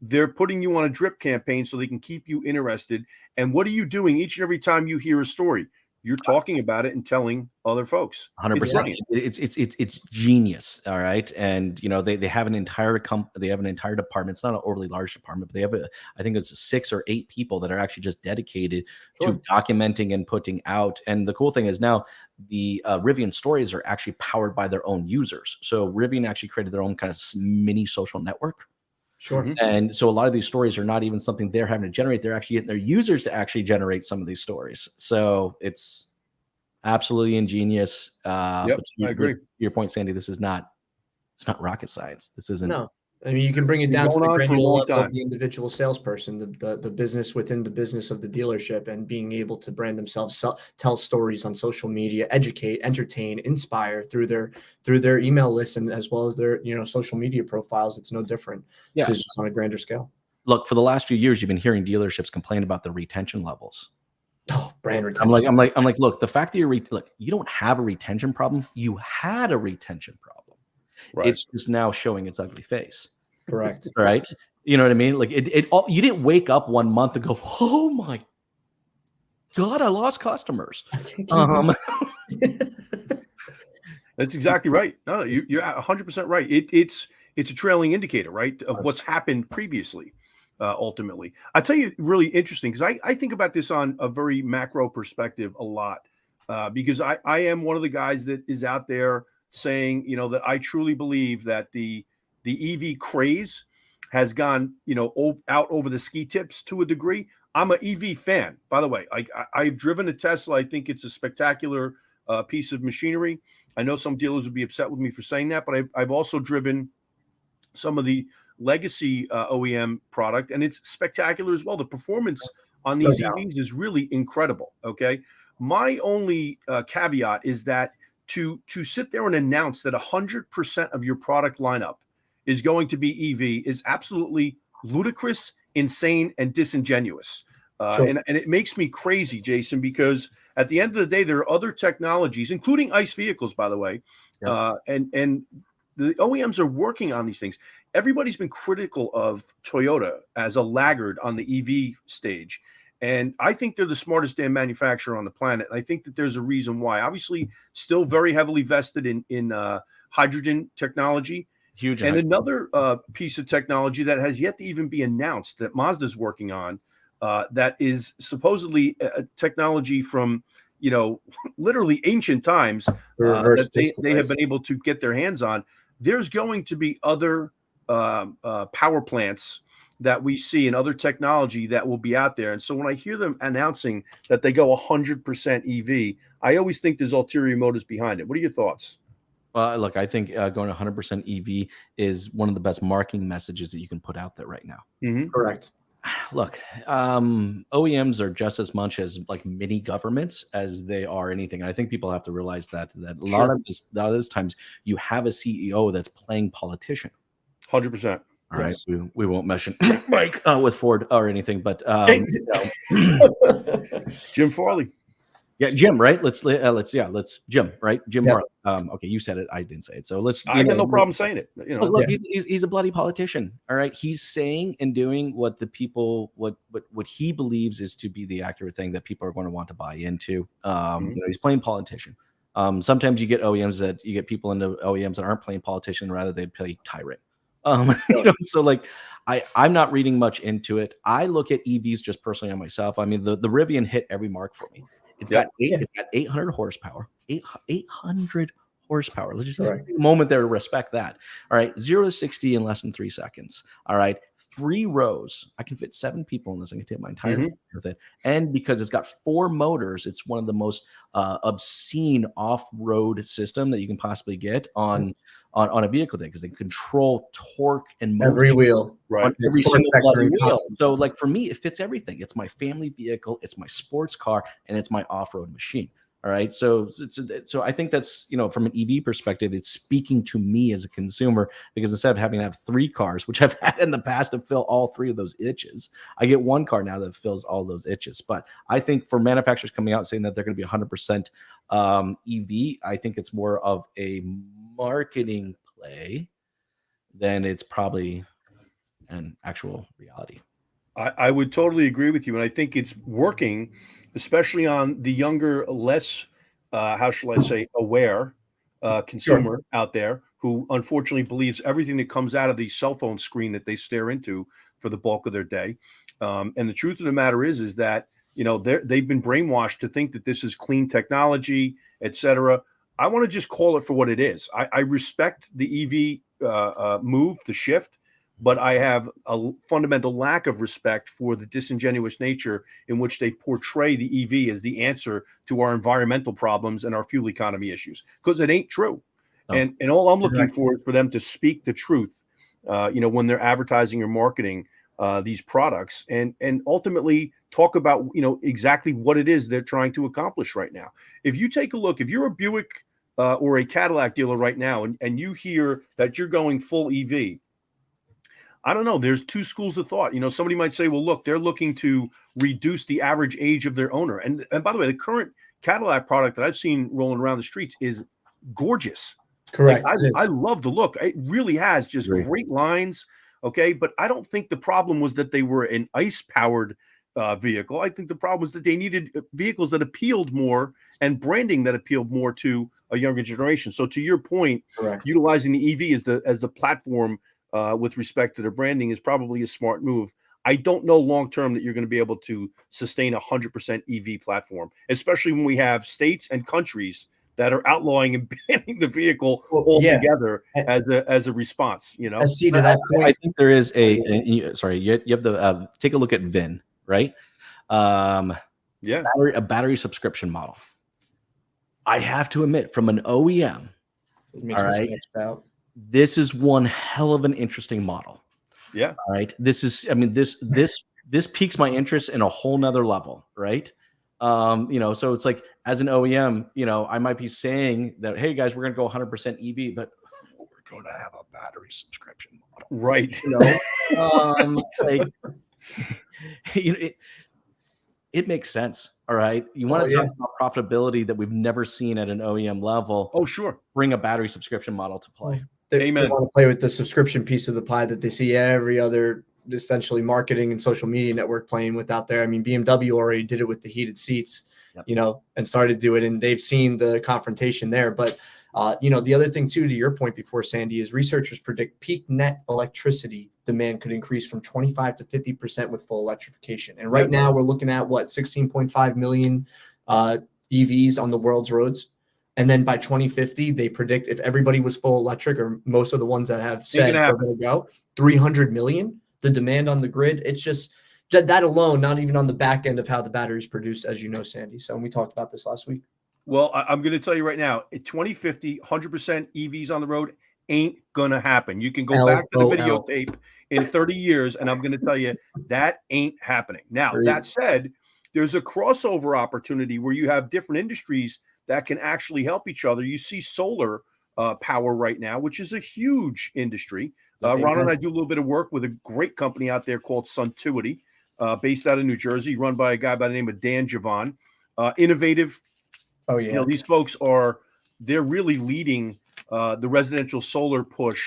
they're putting you on a drip campaign so they can keep you interested. And what are you doing each and every time you hear a story? You're talking about it and telling other folks. 100%. It's genius. All right. And you know, they have an entire department. It's not an overly large department, but they have I think it's 6 or 8 people that are actually just dedicated to documenting and putting out. And the cool thing is now the Rivian stories are actually powered by their own users. So Rivian actually created their own kind of mini social network. Sure. And so a lot of these stories are not even something they're having to generate. They're actually getting their users to actually generate some of these stories. So it's absolutely ingenious. Yep, I agree. Your point, Sandy, it's not rocket science. This isn't. No. I mean, you can bring it down to going the on for a granular long level time. of the individual salesperson, the business within the business of the dealership, and being able to brand themselves, tell stories on social media, educate, entertain, inspire through their email list and as well as their social media profiles. It's no different. Yeah, it's just on a grander scale. Look, for the last few years, you've been hearing dealerships complain about the retention levels. Oh, brand retention. I'm like, look, the fact that you don't have a retention problem. You had a retention problem. Right. It's just now showing its ugly face. Correct. Right. You know what I mean? Like you didn't wake up one month and go, oh my God, I lost customers. That's exactly right. No, you're 100% right. It's a trailing indicator, right, of what's happened previously. Ultimately, I tell you, really interesting because I think about this on a very macro perspective a lot because I am one of the guys that is out there saying, you know, that I truly believe that the EV craze has gone, you know, out over the ski tips to a degree. I'm an EV fan, by the way. I've driven a Tesla. I think it's a spectacular piece of machinery. I know some dealers would be upset with me for saying that, but I've also driven some of the legacy OEM product, and it's spectacular as well. The performance on these EVs is really incredible. Okay, my only caveat is that to sit there and announce that 100% of your product lineup is going to be EV is absolutely ludicrous, insane, and disingenuous. And it makes me crazy, Jason, because at the end of the day, there are other technologies, including ICE vehicles, by the way, and the OEMs are working on these things. Everybody's been critical of Toyota as a laggard on the EV stage. And I think they're the smartest damn manufacturer on the planet. I think that there's a reason why. Obviously, still very heavily vested in hydrogen technology. Huge. And another piece of technology that has yet to even be announced that Mazda's working on, that is supposedly a technology from, literally ancient times, that they have been able to get their hands on. There's going to be other power plants that we see and other technology that will be out there. And so when I hear them announcing that they go 100% EV, I always think there's ulterior motives behind it. What are your thoughts? Look, I think going 100% EV is one of the best marketing messages that you can put out there right now. Mm-hmm. Correct. Look, OEMs are just as much as like mini governments as they are anything. And I think people have to realize that a lot of this times you have a CEO that's playing politician. 100%. All right, we won't mention Mike with Ford or anything, but Jim Farley. Yeah, Jim, right? Let's Jim, right? Jim Farley. Okay, you said it, I didn't say it. So let's. I got no problem saying it. Look, he's a bloody politician. All right, he's saying and doing what the people what he believes is to be the accurate thing that people are going to want to buy into. He's playing politician. Sometimes you get OEMs that you get people into OEMs that aren't playing politician, rather they play tyrant. So like I'm not reading much into it. I look at EVs just personally on myself. I mean, the Rivian hit every mark for me. It's got 800 horsepower. 800 horsepower. Let's just take a moment there to respect that. All right, 0 to 60 in less than 3 seconds. All right, 3 rows. I can fit 7 people in this. I can take my entire family with it. And because it's got 4 motors, it's one of the most obscene off-road system that you can possibly get on a vehicle day, because they control torque and motion every wheel, on every single bloody wheel. So like for me, it fits everything. It's my family vehicle, it's my sports car, and it's my off-road machine. All right. So I think that's, from an EV perspective, it's speaking to me as a consumer, because instead of having to have 3 cars, which I've had in the past to fill all 3 of those itches, I get 1 car now that fills all those itches. But I think for manufacturers coming out saying that they're going to be 100% EV, I think it's more of a marketing play than it's probably an actual reality. I would totally agree with you. And I think it's working, especially on the younger, less, how shall I say, aware consumer out there, who unfortunately believes everything that comes out of the cell phone screen that they stare into for the bulk of their day. And the truth of the matter is that, they've been brainwashed to think that this is clean technology, et cetera. I want to just call it for what it is. I respect the EV move, the shift, but I have a fundamental lack of respect for the disingenuous nature in which they portray the EV as the answer to our environmental problems and our fuel economy issues, because it ain't true. Oh. And all I'm looking for is for them to speak the truth, when they're advertising or marketing these products, and ultimately talk about, exactly what it is they're trying to accomplish right now. If you take a look, if you're a Buick or a Cadillac dealer right now, and you hear that you're going full EV, I don't know. There's 2 schools of thought. Somebody might say, well, look, they're looking to reduce the average age of their owner. And by the way, the current Cadillac product that I've seen rolling around the streets is gorgeous. Correct. Like, I love the look. It really has just great lines. Okay. But I don't think the problem was that they were an ICE powered vehicle. I think the problem was that they needed vehicles that appealed more and branding that appealed more to a younger generation. So to your point, utilizing the EV as the platform with respect to their branding is probably a smart move. I don't know long-term that you're going to be able to sustain 100% EV platform, especially when we have states and countries that are outlawing and banning the vehicle altogether as a response. I see to that point. I think there is you have the take a look at VIN, right? A battery subscription model. I have to admit, from an OEM, all right, this is one hell of an interesting model. Yeah. All right. This piques my interest in a whole nother level, right? So it's like, as an OEM, I might be saying that, hey guys, we're going to go 100% EV, but we're going to have a battery subscription model. Right. It makes sense. All right. You want to talk about profitability that we've never seen at an OEM level. Oh, sure. Bring a battery subscription model to play. They want to play with the subscription piece of the pie that they see every other essentially marketing and social media network playing with out there. I mean, BMW already did it with the heated seats, and started to do it, and they've seen the confrontation there. But the other thing too, to your point before, Sandy, is researchers predict peak net electricity demand could increase from 25 to 50% with full electrification. And right now we're looking at 16.5 million EVs on the world's roads. And then by 2050, they predict if everybody was full electric, or most of the ones that have said they're going to go, 300 million. The demand on the grid, it's just that alone, not even on the back end of how the batteries produce, as you know, Sandy. So we talked about this last week. Well, I'm going to tell you right now, in 2050, 100% EVs on the road ain't going to happen. You can go back to the videotape in 30 years, and I'm going to tell you that ain't happening. Now, that said, there's a crossover opportunity where you have different industries that can actually help each other. You see solar power right now, which is a huge industry. Ron and I do a little bit of work with a great company out there called Suntuity, based out of New Jersey, run by a guy by the name of Dan Javon. Innovative. Oh, yeah. These folks they're really leading the residential solar push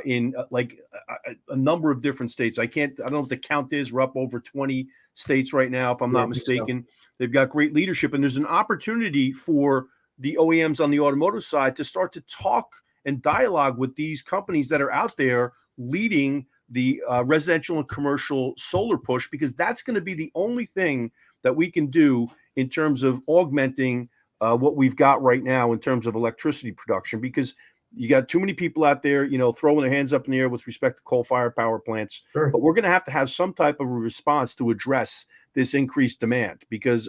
in a number of different states. I don't know what the count is. We're up over 20 states right now, if I'm not mistaken. So. They've got great leadership, and there's an opportunity for the OEMs on the automotive side to start to talk and dialogue with these companies that are out there leading the residential and commercial solar push, because that's going to be the only thing that we can do in terms of augmenting what we've got right now in terms of electricity production, because you got too many people out there, throwing their hands up in the air with respect to coal-fired power plants. Sure. But we're going to have some type of a response to address this increased demand, because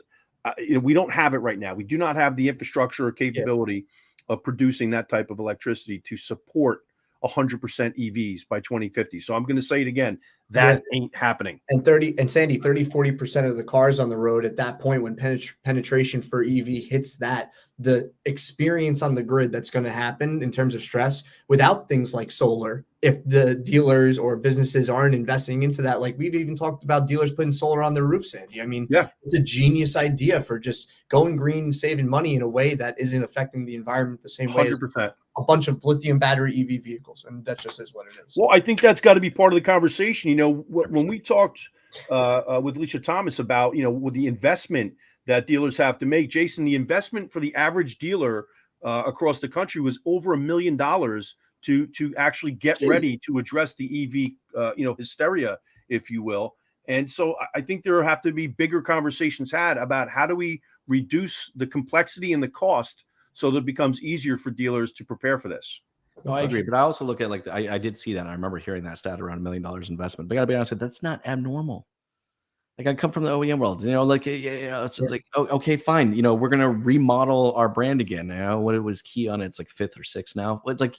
we don't have it right now. We do not have the infrastructure or capability of producing that type of electricity to support 100% EVs by 2050. So I'm going to say it again, that ain't happening. And 40% of the cars on the road at that point, when penetration for EV hits that, the experience on the grid that's going to happen in terms of stress without things like solar, if the dealers or businesses aren't investing into that, like we've even talked about dealers putting solar on their roofs, Sandy. I mean, it's a genius idea for just going green and saving money in a way that isn't affecting the environment the same way 100%. as a bunch of lithium battery EV vehicles. And that just is what it is. Well, I think that's got to be part of the conversation. When we talked with Alicia Thomas about, with the investment that dealers have to make, Jason, the investment for the average dealer across the country was over $1 million to actually get ready to address the EV, hysteria, if you will. And so I think there have to be bigger conversations had about how do we reduce the complexity and the cost so that it becomes easier for dealers to prepare for this. No, I agree, but I also look at I did see that. And I remember hearing that stat around $1 million investment. But I gotta be honest with you, that's not abnormal. Like, I come from the OEM world, it's like, oh, okay, fine. We're going to remodel our brand again. What it was key on, it's like 5th or 6th now. It's like,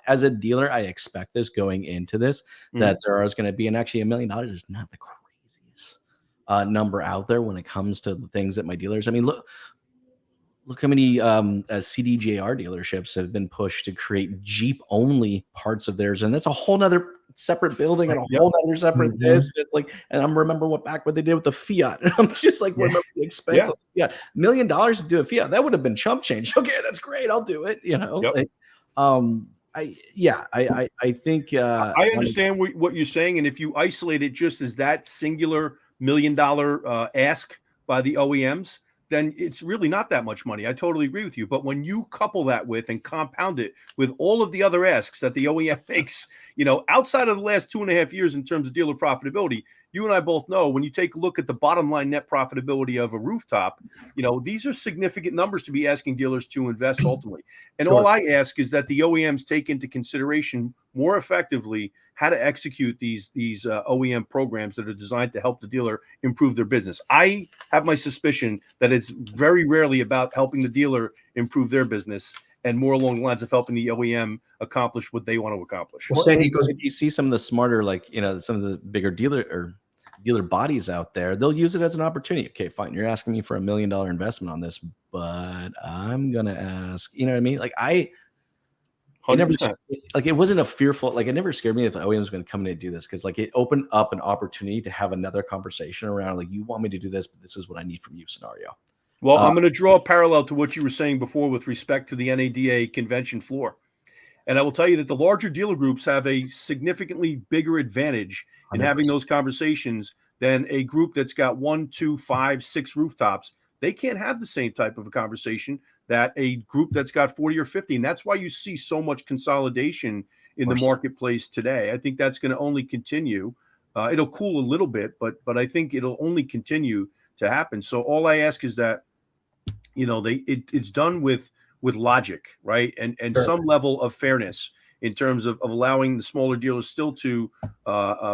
as a dealer, I expect this going into this, that there is going to be, and actually $1 million is not the craziest number out there when it comes to the things that my dealers, I mean, look how many CDJR dealerships have been pushed to create Jeep only parts of theirs. And that's a whole nother separate building and a whole other separate this. It's like, and I'm remember what they did with the Fiat. And I'm just like, remember the expense of the Fiat. $1 million to do a Fiat. That would have been chump change. Okay, that's great. I'll do it. I think I understand what you're saying. And if you isolate it just as that singular $1 million ask by the OEMs, then it's really not that much money. I totally agree with you. But when you couple that with and compound it with all of the other asks that the OEM makes, outside of the last 2.5 years in terms of dealer profitability, you and I both know when you take a look at the bottom line net profitability of a rooftop, these are significant numbers to be asking dealers to invest ultimately. And all I ask is that the OEMs take into consideration more effectively how to execute these OEM programs that are designed to help the dealer improve their business. I have my suspicion that it's very rarely about helping the dealer improve their business, and more along the lines of helping the OEM accomplish what they want to accomplish. Well, Sandy, you see some of the smarter, some of the bigger dealer bodies out there, they'll use it as an opportunity. Okay, fine. You're asking me for $1 million investment on this, but I'm going to ask, you know what I mean? Like it wasn't a fearful, it never scared me if the OEM was going to come in and do this, because it opened up an opportunity to have another conversation around, you want me to do this, but this is what I need from you scenario. Well, I'm going to draw a parallel to what you were saying before with respect to the NADA convention floor. And I will tell you that the larger dealer groups have a significantly bigger advantage in having 100%. those conversations than a group that's got 1, 2, 5, 6 rooftops. They can't have the same type of a conversation that a group that's got 40 or 50. And that's why you see so much consolidation in the marketplace today. I think that's going to only continue. It'll cool a little bit, but I think it'll only continue to happen. So all I ask is that, it's done with logic, right? And Sure. some level of fairness in terms of allowing the smaller dealers still to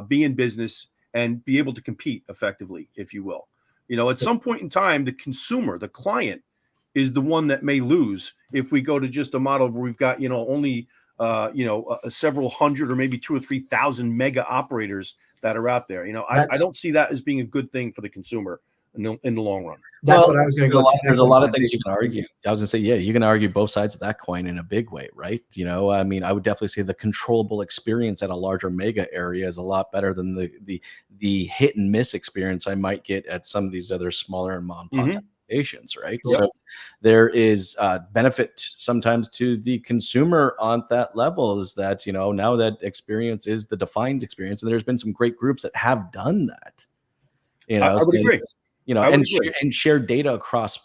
be in business and be able to compete effectively, if you will. At some point in time, the consumer, the client, is the one that may lose if we go to just a model where we've got, only several hundred or maybe 2,000 or 3,000 mega operators that are out there. I don't see that as being a good thing for the consumer in the long run. That's what I was going to go to. There's a lot of things you can argue. I was going to say, yeah, you can argue both sides of that coin in a big way, right? I mean, I would definitely say the controllable experience at a larger mega area is a lot better than the hit and miss experience I might get at some of these other smaller and mom and pop stations, right? Sure. So there is benefit sometimes to the consumer on that level, is that, now that experience is the defined experience. And there's been some great groups that have done that. I would agree. And share data across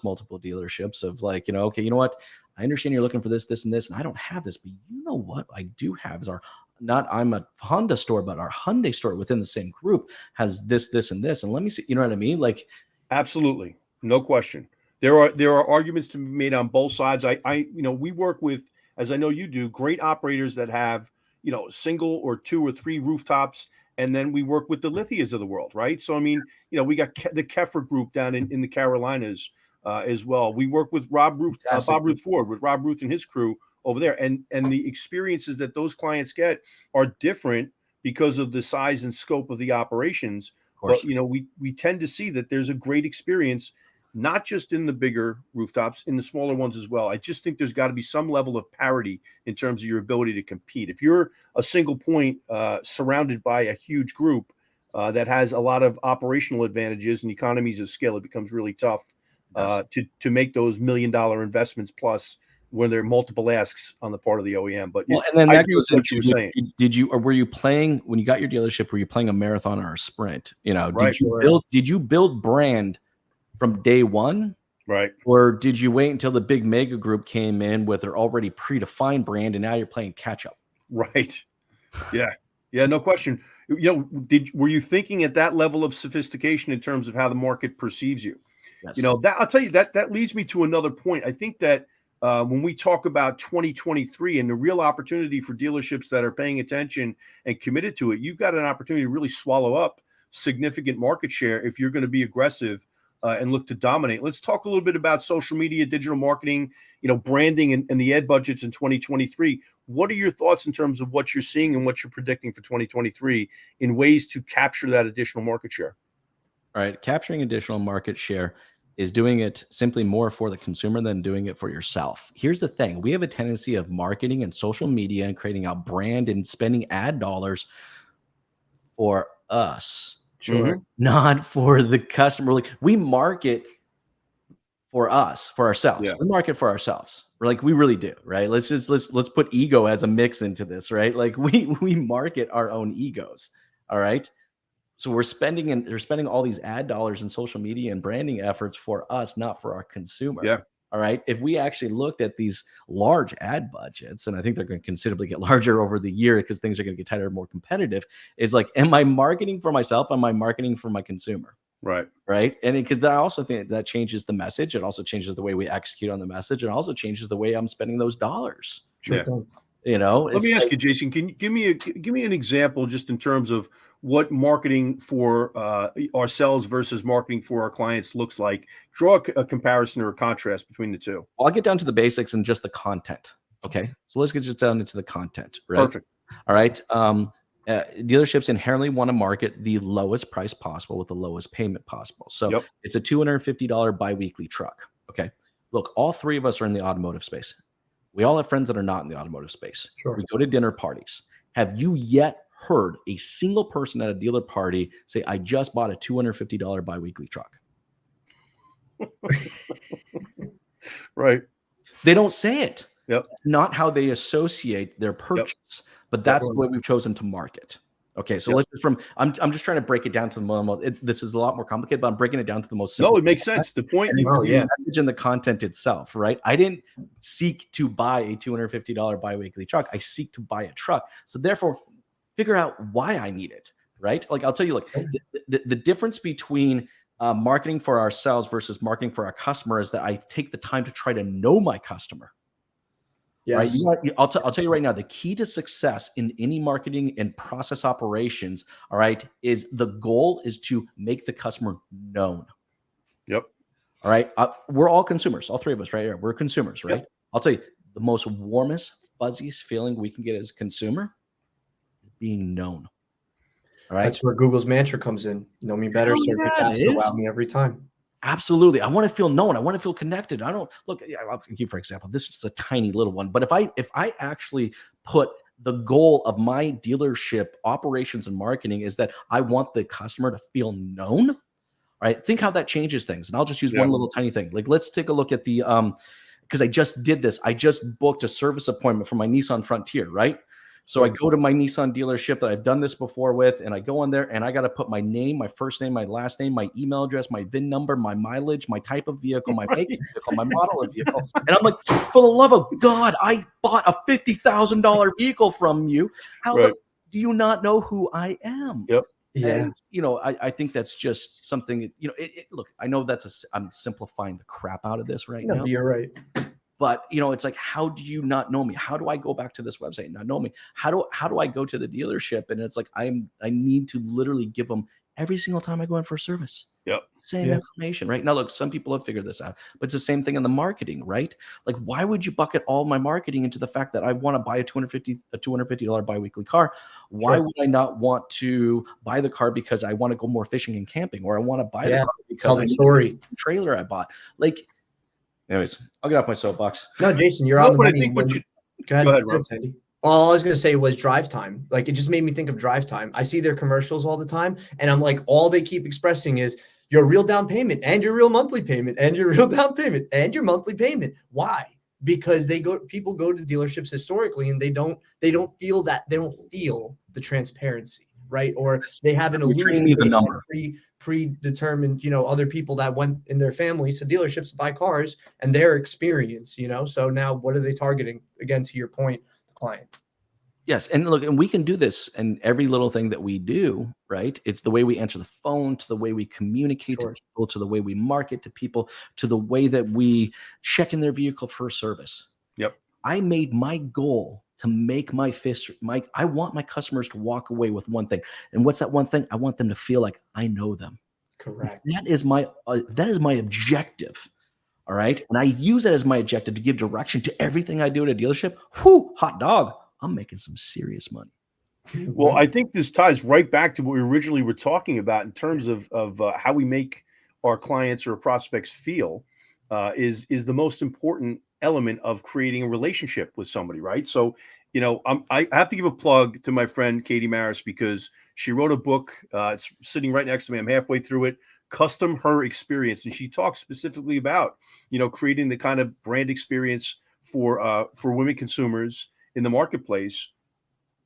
multiple dealerships of like, okay, you know what? I understand you're looking for this, and this, and I don't have this, but you know what I do have is I'm a Honda store, but our Hyundai store within the same group has this, and this. And let me see, you know what I mean? Like, absolutely. No question. There are arguments to be made on both sides. We work with, as I know you do, great operators that have, single or 2 or 3 rooftops. And then we work with the Lithias of the world, right? So, I mean, we got the Keffer group down in the Carolinas as well. We work with Bob Ruth Ford, with Rob Ruth and his crew over there. And the experiences that those clients get are different because of the size and scope of the operations. But, we tend to see that there's a great experience, not just in the bigger rooftops, in the smaller ones as well. I just think there's got to be some level of parity in terms of your ability to compete. If you're a single point surrounded by a huge group that has a lot of operational advantages and economies of scale, it becomes really tough to make those $1 million investments plus when there are multiple asks on the part of the OEM. But and then I that agree goes with what into, you were saying. did you, or were you playing, when you got your dealership, were you playing a marathon or a sprint? Right. Did you build brand from day one? Right. Or did you wait until the big mega group came in with their already predefined brand and now you're playing catch up? Right. Yeah. Yeah, no question. Were you thinking at that level of sophistication in terms of how the market perceives you? Yes. That I'll tell you, that leads me to another point. I think that when we talk about 2023 and the real opportunity for dealerships that are paying attention and committed to it, you've got an opportunity to really swallow up significant market share if you're going to be aggressive and look to dominate. Let's talk a little bit about social media, digital marketing, branding and the ad budgets in 2023. What are your thoughts in terms of what you're seeing and what you're predicting for 2023 in ways to capture that additional market share? All right. Capturing additional market share is doing it simply more for the consumer than doing it for yourself. Here's the thing. We have a tendency of marketing and social media and creating a brand and spending ad dollars for us. Sure. Not for the customer. Like, we market for us, for ourselves. Yeah. We market for ourselves. We're like, we really do, right? Let's put ego as a mix into this, right? Like we market our own egos. All right. So they're spending all these ad dollars in social media and branding efforts for us, not for our consumer. Yeah. All right. If we actually looked at these large ad budgets, and I think they're going to considerably get larger over the year because things are going to get tighter and more competitive, is like, am I marketing for myself? Am I marketing for my consumer? Right. Right. And because I also think that changes the message. It also changes the way we execute on the message. It also changes the way I'm spending those dollars. Sure. Yeah. Let me ask you, Jason, can you give me an example just in terms of what marketing for ourselves versus marketing for our clients looks like? Draw a comparison or a contrast between the two. Well, I'll get down to the basics and just the content. Okay. So let's get just down into the content. Right. Perfect. All right. Dealerships inherently want to market the lowest price possible with the lowest payment possible. So it's a $250 biweekly truck. Okay. Look, all three of us are in the automotive space. We all have friends that are not in the automotive space. Sure. We go to dinner parties. Have you yet heard a single person at a dealer party say, I just bought a $250 biweekly truck? Right. They don't say it. Yep. It's not how they associate their purchase, but that's the way we've chosen to market. Okay, so let's just I'm just trying to break it down to the most. This is a lot more complicated, but I'm breaking it down to the most simple. No, it makes sense. The point, and the message and the content itself, right? I didn't seek to buy a $250 biweekly truck. I seek to buy a truck. So therefore, figure out why I need it, right? Like I'll tell you, look, the difference between marketing for ourselves versus marketing for our customer is that I take the time to try to know my customer. Yes. Right? I'll tell you right now, the key to success in any marketing and process operations, all right, is the goal is to make the customer known. Yep. All right. We're all consumers, all three of us right here. We're consumers, right? Yep. I'll tell you, the most warmest, fuzziest feeling we can get as a consumer is being known. All right. That's where Google's mantra comes in. Know me better, serve me faster, wow me every time. Absolutely. I want to feel known. I want to feel connected. I don't look, I'll give, for example, this is a tiny little one, but if I actually put the goal of my dealership operations and marketing is that I want the customer to feel known, right? Think how that changes things. And I'll just use one little tiny thing. Like, let's take a look at the, because I just did this. I just booked a service appointment for my Nissan Frontier, right? So I go to my Nissan dealership that I've done this before with, and I go in there and I got to put my name, my first name, my last name, my email address, my VIN number, my mileage, my type of vehicle, my make of vehicle, my model of vehicle. And I'm like, for the love of God, I bought a $50,000 vehicle from you. How do you not know who I am? Yep. Yeah. And, I think that's just something, look, I know I'm simplifying the crap out of this right now. You're right. But it's like, how do you not know me? How do I go back to this website and not know me? How do I go to the dealership? And it's like I need to literally give them every single time I go in for a service. Yep. Same information, right? Now, look, some people have figured this out, but it's the same thing in the marketing, right? Like, why would you bucket all my marketing into the fact that I want to buy a $250 biweekly car? Why would I not want to buy the car because I want to go more fishing and camping, or I want to buy the car because I need the trailer I bought? Like, anyways, I'll get off my soapbox. No, Jason, you're on the money. Go ahead, Rob. Sandy. All I was going to say was drive time. Like, it just made me think of drive time. I see their commercials all the time, and I'm like, all they keep expressing is your real down payment and your real monthly payment and your real down payment and your monthly payment. Why? Because people go to dealerships historically, and they don't feel the transparency, right? Or they have an illusion of predetermined, other people that went in their families to dealerships to buy cars and their experience, So now what are they targeting? Again, to your point, the client. Yes. And look, and we can do this and every little thing that we do, right? It's the way we answer the phone, to the way we communicate to people, to the way we market to people, to the way that we check in their vehicle for service. Yep. I made my goal to make I want my customers to walk away with one thing. And what's that one thing? I want them to feel like I know them. Correct. That is my objective. All right. And I use that as my objective to give direction to everything I do at a dealership. Whoo, hot dog. I'm making some serious money. Well, I think this ties right back to what we originally were talking about in terms of how we make our clients or prospects feel is the most important element of creating a relationship with somebody, right? So, I have to give a plug to my friend Katie Maris because she wrote a book. It's sitting right next to me. I'm halfway through it. Custom Her Experience, and she talks specifically about creating the kind of brand experience for women consumers in the marketplace,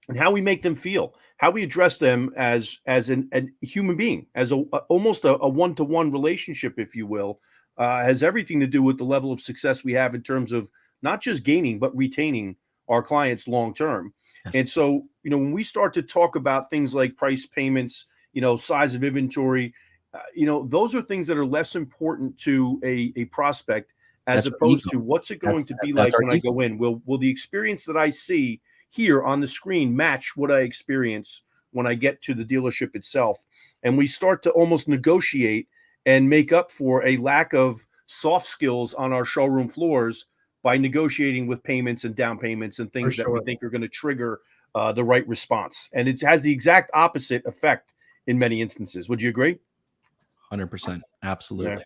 and how we make them feel, how we address them as a human being, as almost a one-to-one relationship, if you will, has everything to do with the level of success we have in terms of not just gaining, but retaining our clients long-term. Yes. And so, when we start to talk about things like price payments, size of inventory, those are things that are less important to a prospect as opposed to what's it going to be like when I go in? Will the experience that I see here on the screen match what I experience when I get to the dealership itself? And we start to almost negotiate and make up for a lack of soft skills on our showroom floors by negotiating with payments and down payments and things that we think are going to trigger the right response. And it has the exact opposite effect in many instances. Would you agree? 100%. Absolutely. Yeah.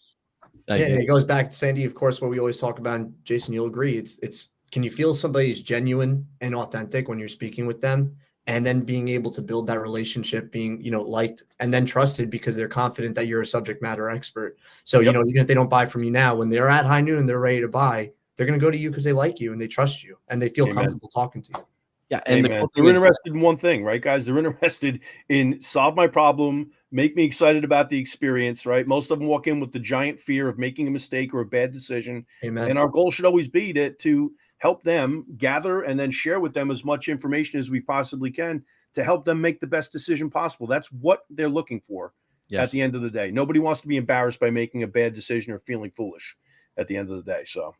And it goes back to Sandy, of course, what we always talk about, and Jason, you'll agree. It's can you feel somebody's genuine and authentic when you're speaking with them, and then being able to build that relationship, being, liked and then trusted because they're confident that you're a subject matter expert. So, even if they don't buy from you now, when they're at high noon and they're ready to buy, they're going to go to you because they like you and they trust you and they feel comfortable talking to you. Yeah, and they're interested in one thing, right, guys? They're interested in solve my problem, make me excited about the experience, right? Most of them walk in with the giant fear of making a mistake or a bad decision. Amen. And our goal should always be to help them gather and then share with them as much information as we possibly can to help them make the best decision possible. That's what they're looking for at the end of the day. Nobody wants to be embarrassed by making a bad decision or feeling foolish at the end of the day. So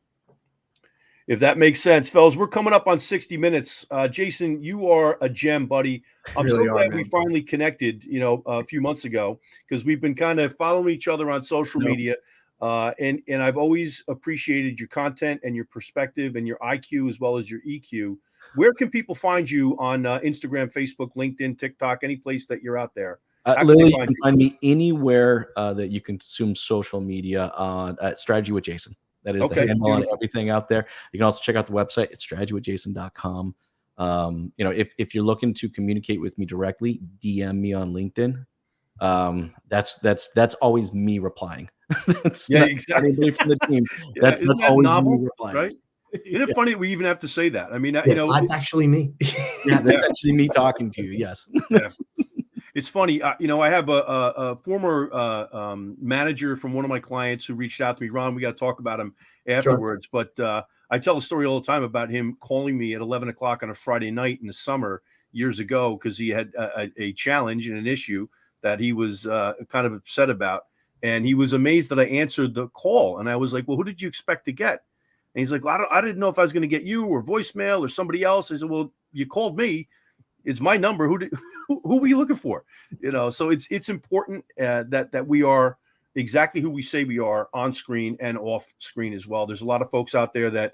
if that makes sense, fellas, we're coming up on 60 minutes. Jason, you are a gem, buddy. I'm Really so glad man. we finally connected, a few months ago, because we've been kind of following each other on social media. And I've always appreciated your content and your perspective and your IQ as well as your EQ. Where can people find you on Instagram, Facebook, LinkedIn, TikTok, any place that you're out there? Literally, you can find me anywhere that you consume social media at Strategy with Jason. That is the handle on everything out there. You can also check out the website. It's strategywithjason.com. If you're looking to communicate with me directly, DM me on LinkedIn. That's always me replying. Exactly. From the team. That's always novel, me replying. Right? Isn't it funny that we even have to say that? I mean, that's actually me. That's actually me talking to you. Yes. It's funny. I have a former manager from one of my clients who reached out to me. Ron, we got to talk about him afterwards. Sure. But I tell a story all the time about him calling me at 11 o'clock on a Friday night in the summer years ago because he had a challenge and an issue that he was kind of upset about. And he was amazed that I answered the call. And I was like, well, who did you expect to get? And he's like, well, I didn't know if I was going to get you or voicemail or somebody else. I said, well, you called me. It's my number. Who were you looking for? So it's important that we are exactly who we say we are on screen and off screen as well. There's a lot of folks out there that,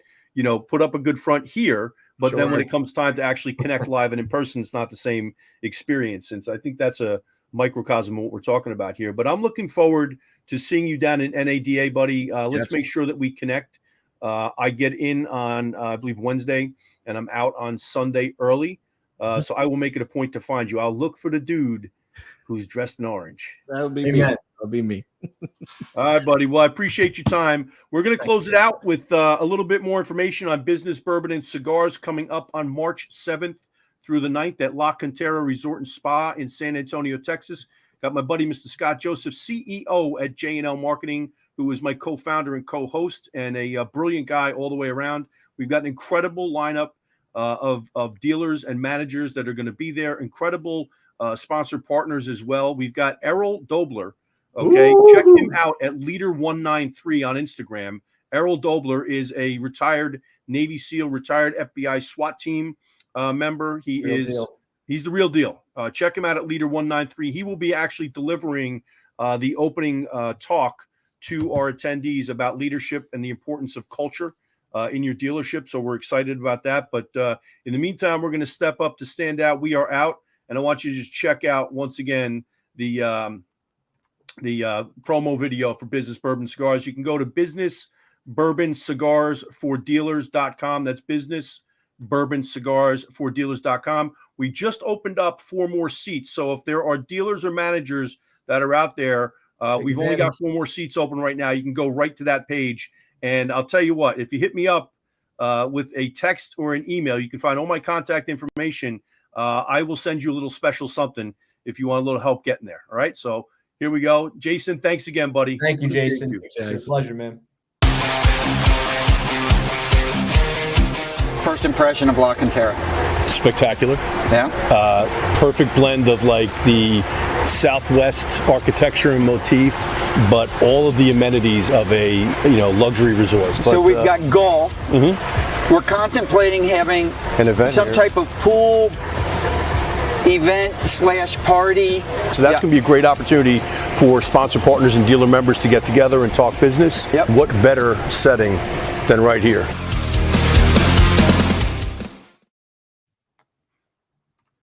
put up a good front here, but then when it comes time to actually connect live and in person, it's not the same experience. And so I think that's a microcosm of what we're talking about here. But I'm looking forward to seeing you down in NADA, buddy. Let's make sure that we connect. I get in on, I believe, Wednesday, and I'm out on Sunday early. So I will make it a point to find you. I'll look for the dude who's dressed in orange. That'll be me. That'll be me. All right, buddy. Well, I appreciate your time. We're going to close it out with a little bit more information on business, bourbon, and cigars coming up on March 7th through the 9th at La Cantera Resort and Spa in San Antonio, Texas. Got my buddy, Mr. Scott Joseph, CEO at J&L Marketing, who is my co-founder and co-host and a brilliant guy all the way around. We've got an incredible lineup of dealers and managers that are going to be there. Incredible sponsored partners as well. We've got Errol Dobler. Okay, ooh. Check him out at Leader193 on Instagram. Errol Dobler is a retired Navy SEAL, retired FBI SWAT team member. He's the real deal. Check him out at Leader193. He will be actually delivering the opening talk to our attendees about leadership and the importance of culture in your dealership. So we're excited about that. But in the meantime, we're going to step up to stand out. We are out. And I want you to just check out once again the promo video for Business Bourbon Cigars. You can go to businessbourboncigarsfordealers.com. That's businessbourboncigarsfordealers.com. We just opened up 4 more seats. So if there are dealers or managers that are out there, we've only got 4 more seats open right now. You can go right to that page. And I'll tell you what, if you hit me up with a text or an email, you can find all my contact information. I will send you a little special something if you want a little help getting there. All right. So here we go. Jason, thanks again, buddy. Thank you, Jason. It's a pleasure, man. First impression of La Cantera. Spectacular. Yeah. Perfect blend of like the Southwest architecture and motif, but all of the amenities of a luxury resort. So we've got golf. Mm-hmm. We're contemplating having an event some type of pool event / party. So that's going to be a great opportunity for sponsor partners and dealer members to get together and talk business. Yep. What better setting than right here?